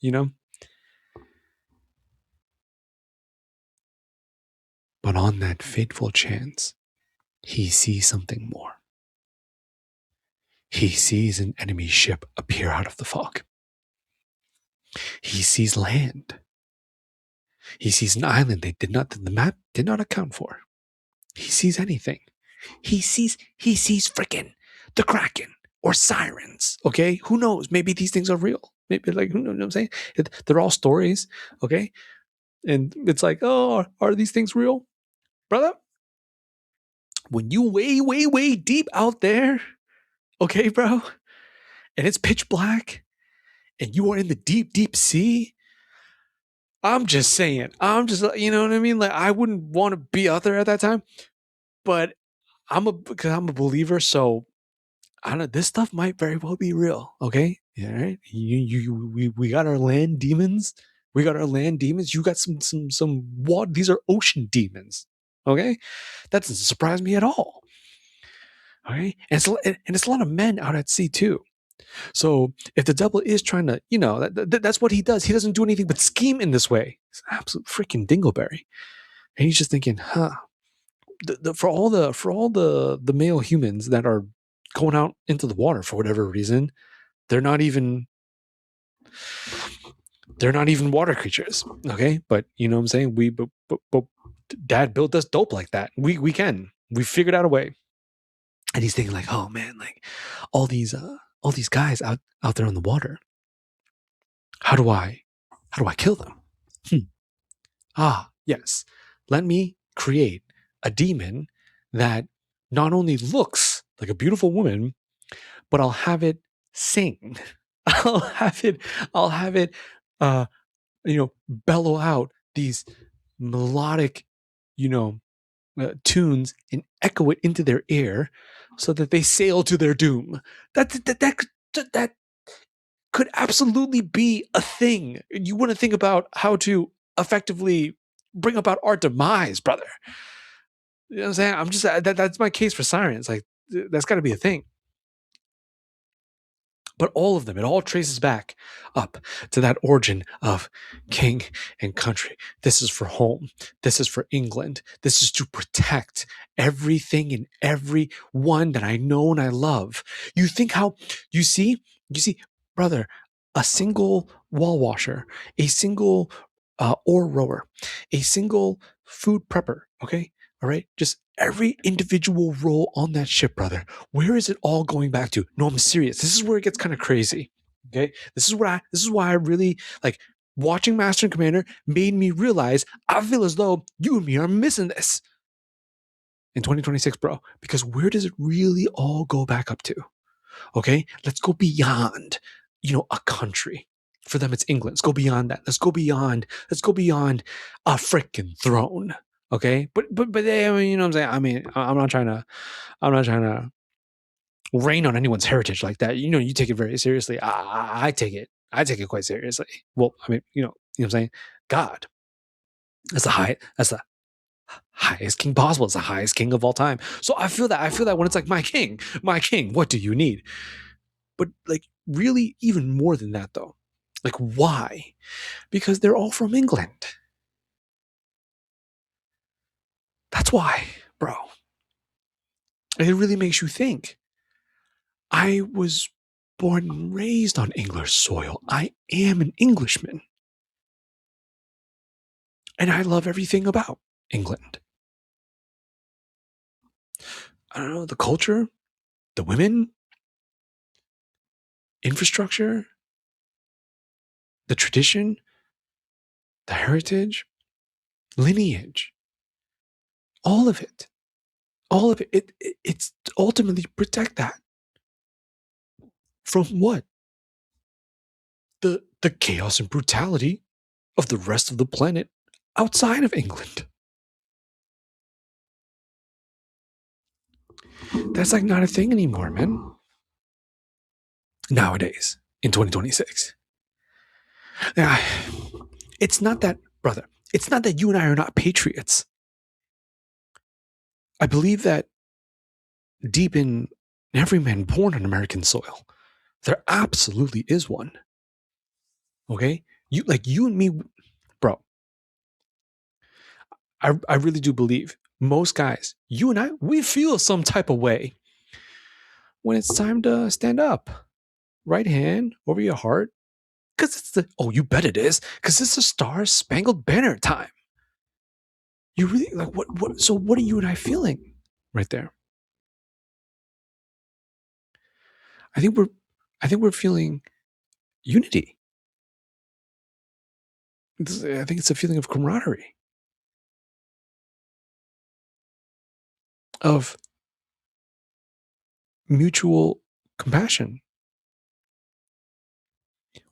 But on that fateful chance, he sees something more. He sees an enemy ship appear out of the fog. He sees land. He sees an island the map did not account for. He sees anything. He sees freaking the Kraken or sirens. Okay, who knows? Maybe these things are real. Maybe who knows what I'm saying? They're all stories. Okay, and it's like, oh, are these things real, brother? When you way deep out there, okay, bro, and it's pitch black, and you are in the deep sea. I'm just saying. You know what I mean? Like I wouldn't want to be out there at that time, but because I'm a believer, so I don't know. This stuff might very well be real. Okay, yeah, right. We got our land demons. You got some water. These are ocean demons. Okay, that doesn't surprise me at all. Okay, and it's a lot of men out at sea too. So if the devil is trying to, that's what he does. He doesn't do anything but scheme in this way. He's an absolute freaking dingleberry. And he's just thinking, for all the male humans that are going out into the water for whatever reason, they're not even water creatures. Okay. But you know what I'm saying? But dad built us dope like that. We figured out a way. And he's thinking like, oh man, like all these guys out there on the water. How do I kill them? Yes. Let me create a demon that not only looks like a beautiful woman, but I'll have it sing. I'll have it bellow out these melodic, tunes and echo it into their ear so that they sail to their doom. That could absolutely be a thing. You want to think about how to effectively bring about our demise, brother. You know what I'm saying? I'm just that's my case for sirens. Like that's got to be a thing. But all of them, it all traces back up to that origin of king and country. This is for home. This is for England. This is to protect everything and everyone that I know and I love. You think how you see, brother, a single wall washer, a single oar rower, a single food prepper, okay? All right. Just every individual role on that ship, brother. Where is it all going back to? No, I'm serious. This is where it gets kind of crazy. Okay. This is why I really like watching Master and Commander made me realize I feel as though you and me are missing this in 2026, bro. Because where does it really all go back up to? Okay. Let's go beyond, a country. For them, it's England. Let's go beyond that. Let's go beyond a freaking throne. Okay, but they, you know what I'm saying. I mean, I'm not trying to rain on anyone's heritage like that. You take it very seriously. I take it quite seriously. Well, I mean, you know what I'm saying. God, that's the highest king possible. It's the highest king of all time. So I feel that when it's like my king, what do you need? But like really, even more than that, though. Like why? Because they're all from England. That's why, bro. It really makes you think. I was born and raised on English soil. I am an Englishman. And I love everything about England. I don't know, the culture, the women, infrastructure, the tradition, the heritage, lineage, all of it. All of it. It's ultimately protect that. From what? The chaos and brutality of the rest of the planet outside of England. That's like not a thing anymore, man. Nowadays, in 2026. Yeah, it's not that, brother. It's not that you and I are not patriots. I believe that deep in every man born on American soil, there absolutely is one. Okay? You and me, bro. I really do believe most guys, you and I, we feel some type of way when it's time to stand up. Right hand over your heart. Because you bet it is. Because it's the Star Spangled Banner time. You really, like, so what are you and I feeling right there? I think we're feeling unity. I think it's a feeling of camaraderie, of mutual compassion.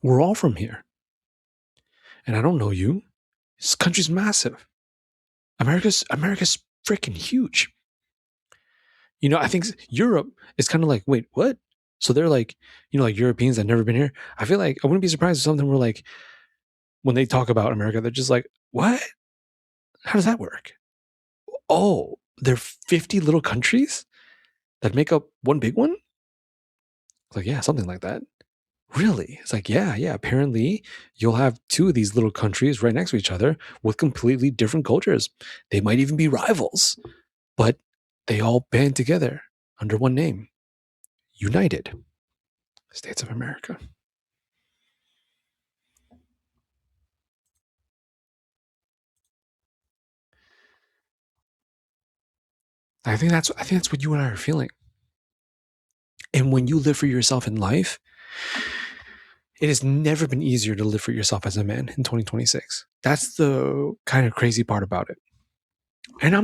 We're all from here. And I don't know you. This country's massive. America's freaking huge. I think Europe is kind of like, wait, what? So they're like, like Europeans that have never been here. I feel like I wouldn't be surprised if something were like, when they talk about America, they're just like, what? How does that work? Oh, there are 50 little countries that make up one big one? Like, yeah, something like that. Really? It's like, yeah, apparently you'll have two of these little countries right next to each other with completely different cultures. They might even be rivals, but they all band together under one name: United States of America. I think that's what you and I are feeling. And when you live for yourself in life, it has never been easier to live for yourself as a man in 2026. That's the kind of crazy part about it. And I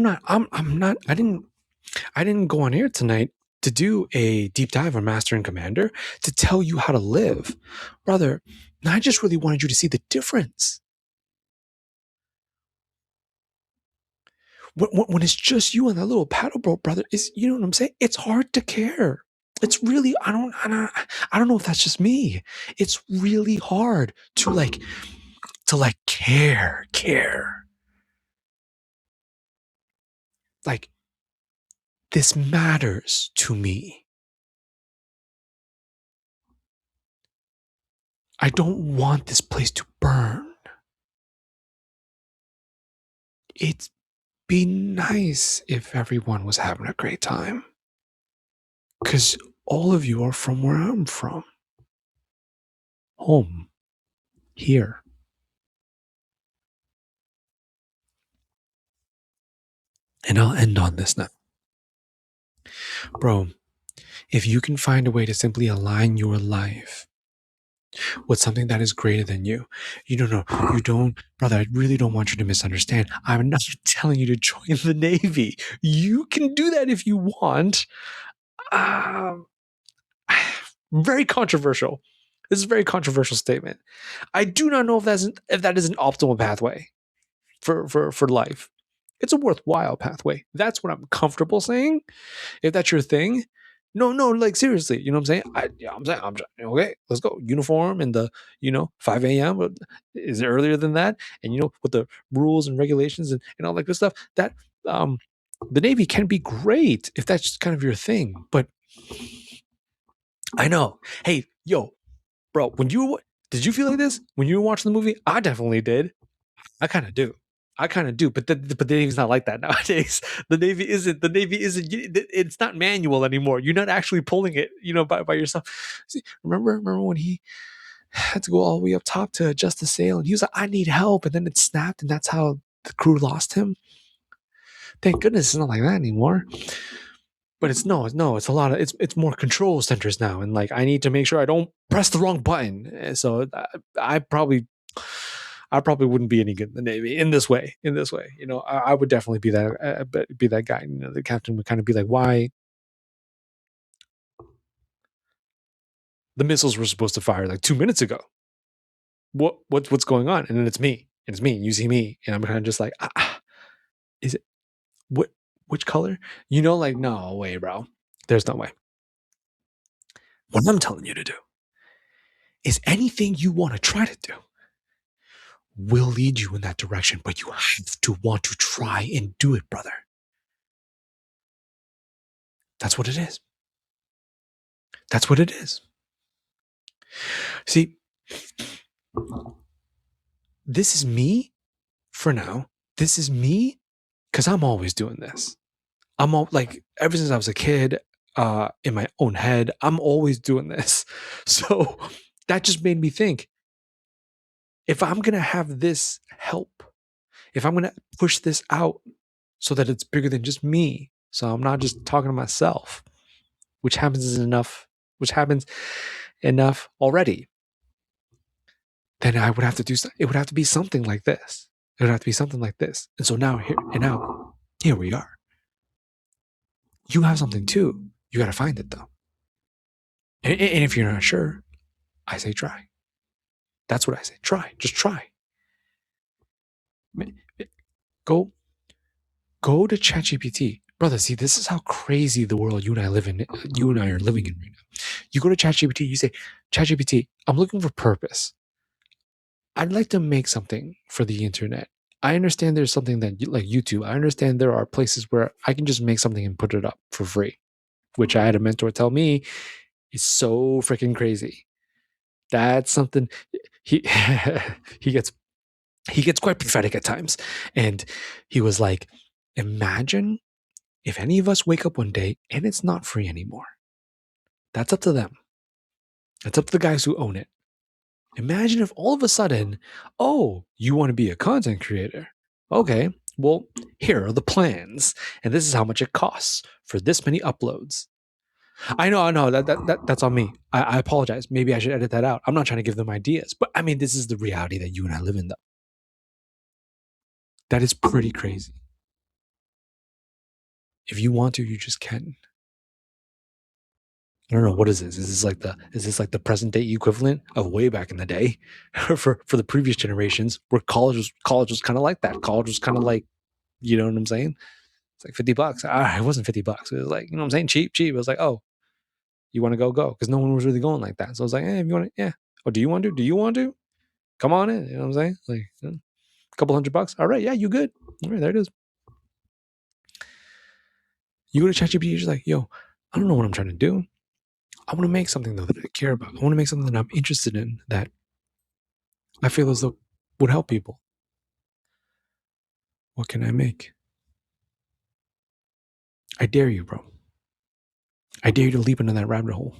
didn't go on air tonight to do a deep dive on Master and Commander to tell you how to live. Brother, I just really wanted you to see the difference. When it's just you on that little paddle boat, brother, is, you know what I'm saying? It's hard to care. It's really, I don't know if that's just me. It's really hard to care. Like, this matters to me. I don't want this place to burn. It'd be nice if everyone was having a great time. Because all of you are from where I'm from. Home. Here. And I'll end on this now. Bro, if you can find a way to simply align your life with something that is greater than you, you don't, brother, I really don't want you to misunderstand. I'm not telling you to join the Navy. You can do that if you want. Very controversial. This is a very controversial statement. I do not know if that is an optimal pathway for life. It's a worthwhile pathway. That's what I'm comfortable saying. If that's your thing, no, like seriously, you know what I'm saying? I'm saying, okay, let's go. Uniform in the 5 a.m. Is it earlier than that? And with the rules and regulations and all that good stuff. That the Navy can be great if that's just kind of your thing. But I know. Hey, yo, bro, did you feel like this when you were watching the movie? I definitely did. I kind of do. But the Navy's not like that nowadays. The Navy isn't. It's not manual anymore. You're not actually pulling it, by yourself. See, remember when he had to go all the way up top to adjust the sail, and he was like, "I need help," and then it snapped, and that's how the crew lost him. Thank goodness it's not like that anymore. But it's a lot of it's more control centers now, and like I need to make sure I don't press the wrong button. So I probably wouldn't be any good in the Navy in this way. I would definitely be that guy. The captain would kind of be like, why the missiles were supposed to fire like 2 minutes ago. What's going on? And then it's me, and you see me, and I'm kind of just like, is it which color? Like, no way, bro. There's no way. What I'm telling you to do is anything you want to try to do will lead you in that direction, but you have to want to try and do it, brother. That's what it is. That's what it is. See, this is me for now. This is me because I'm always doing this. I'm all like, ever since I was a kid, in my own head, I'm always doing this. So that just made me think, if I'm going to have this help, if I'm going to push this out so that it's bigger than just me, so I'm not just talking to myself, which happens enough already, then I would have to it would have to be something like this. It would have to be something like this. And so now here we are. You have something too. You got to find it though. And if you're not sure, I say try. That's what I say. Try. Just try. Go to ChatGPT. Brother, see, this is how crazy the world you and I are living in right now. You go to ChatGPT, you say, ChatGPT, I'm looking for purpose. I'd like to make something for the internet. I understand there's something that like YouTube. I understand there are places where I can just make something and put it up for free, which I had a mentor tell me is so freaking crazy. That's something he he gets quite pathetic at times. And he was like, imagine if any of us wake up one day and it's not free anymore. That's up to them. That's up to the guys who own it. Imagine if all of a sudden, oh, you want to be a content creator? Okay, well, here are the plans, and this is how much it costs for this many uploads. I know that's on me. I apologize. Maybe I should edit that out. I'm not trying to give them ideas, but I mean, this is the reality that you and I live in, though. That is pretty crazy. If you want to, you just can. I don't know, what is this? Is this like the present day equivalent of way back in the day for the previous generations where college was kind of like that. College was kind of like, you know what I'm saying? It's like $50. It wasn't $50. It was like, you know what I'm saying? Cheap. It was like, oh, you want to go? Because no one was really going like that. So I was like, hey, if you want to, yeah. Oh, do you want to? Do you want to? Come on in. You know what I'm saying? Like a couple $100. All right, yeah, you good. All right, there it is. You go to ChatGPT, you're just like, yo, I don't know what I'm trying to do. I want to make something though that I care about. I want to make something that I'm interested in that I feel as though would help people. What can I make? I dare you, bro. I dare you to leap into that rabbit hole.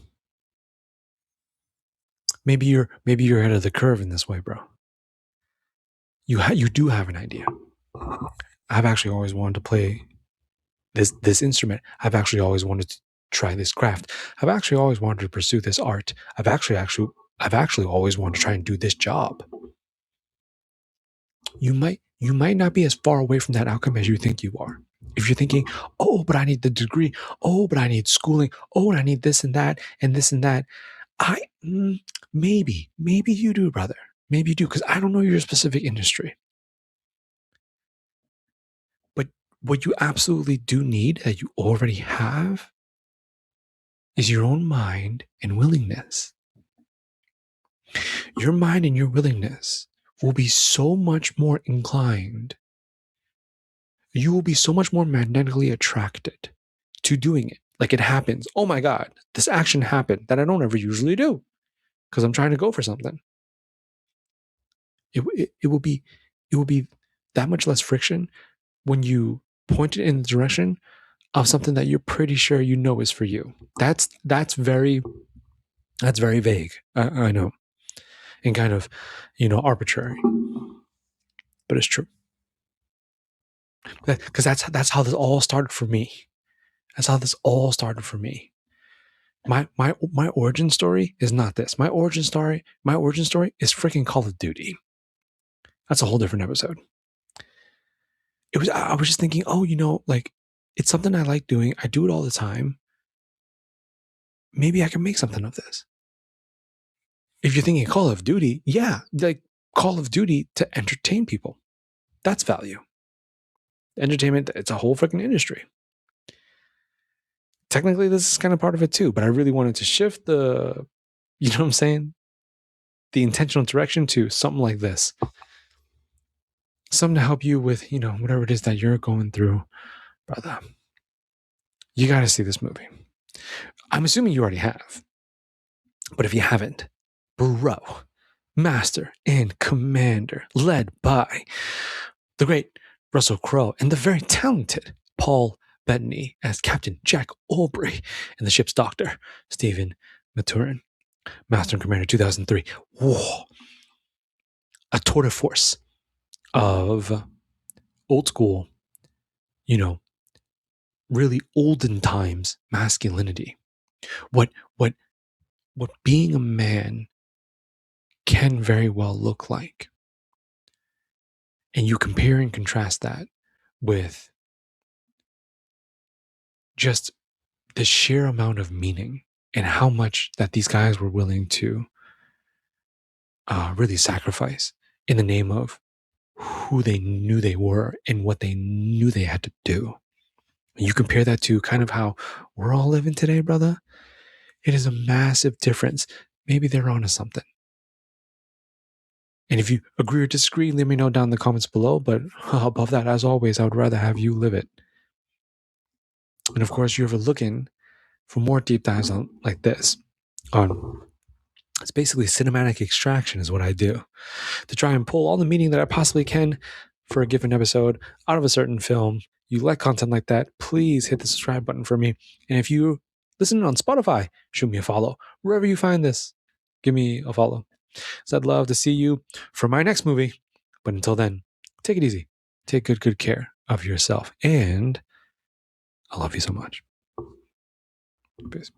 Maybe you're ahead of the curve in this way, bro. You do have an idea. I've actually always wanted to play this instrument. I've actually always wanted to try this craft. I've actually always wanted to pursue this art. I've actually always wanted to try and do this job. You might not be as far away from that outcome as you think you are. If you're thinking, oh, but I need the degree. Oh, but I need schooling. Oh, and I need this and that and this and that. Maybe you do, brother. Maybe you do, because I don't know your specific industry. But what you absolutely do need that you already have is your own mind and willingness. Your mind and your willingness will be so much more inclined. You will be so much more magnetically attracted to doing it. Like it happens. Oh my God, this action happened that I don't ever usually do because I'm trying to go for something. It will be that much less friction when you point it in the direction of something that you're pretty sure you know is for you. That's very vague. I know, and kind of, arbitrary, but it's true. Because that's how this all started for me. That's how this all started for me. My origin story is not this. My origin story is freaking Call of Duty. That's a whole different episode. I was just thinking, oh, like it's something I like doing. I do it all the time. Maybe I can make something of this. If you're thinking Call of Duty, yeah, like Call of Duty to entertain people. That's value. Entertainment, it's a whole freaking industry. Technically, this is kind of part of it too, but I really wanted to shift the, you know what I'm saying? The intentional direction to something like this. Something to help you with, whatever it is that you're going through, brother. You got to see this movie. I'm assuming you already have. But if you haven't, bro, master and commander, led by the great Russell Crowe and the very talented Paul Bettany as Captain Jack Aubrey and the ship's doctor, Stephen Maturin. Master and Commander 2003. Whoa. A tour de force of old school, really olden times masculinity. What being a man can very well look like. And you compare and contrast that with just the sheer amount of meaning and how much that these guys were willing to really sacrifice in the name of who they knew they were and what they knew they had to do. You compare that to kind of how we're all living today, brother. It is a massive difference. Maybe they're onto something. And if you agree or disagree, let me know down in the comments below. But above that, as always, I would rather have you live it. And of course, you're ever looking for more deep dives on like this, on it's basically cinematic extraction is what I do to try and pull all the meaning that I possibly can for a given episode out of a certain film. You like content like that, please hit the subscribe button for me. And if you listen on Spotify, shoot me a follow. Wherever you find this, give me a follow. So I'd love to see you for my next movie. But until then, take it easy. Take good care of yourself. And I love you so much. Peace.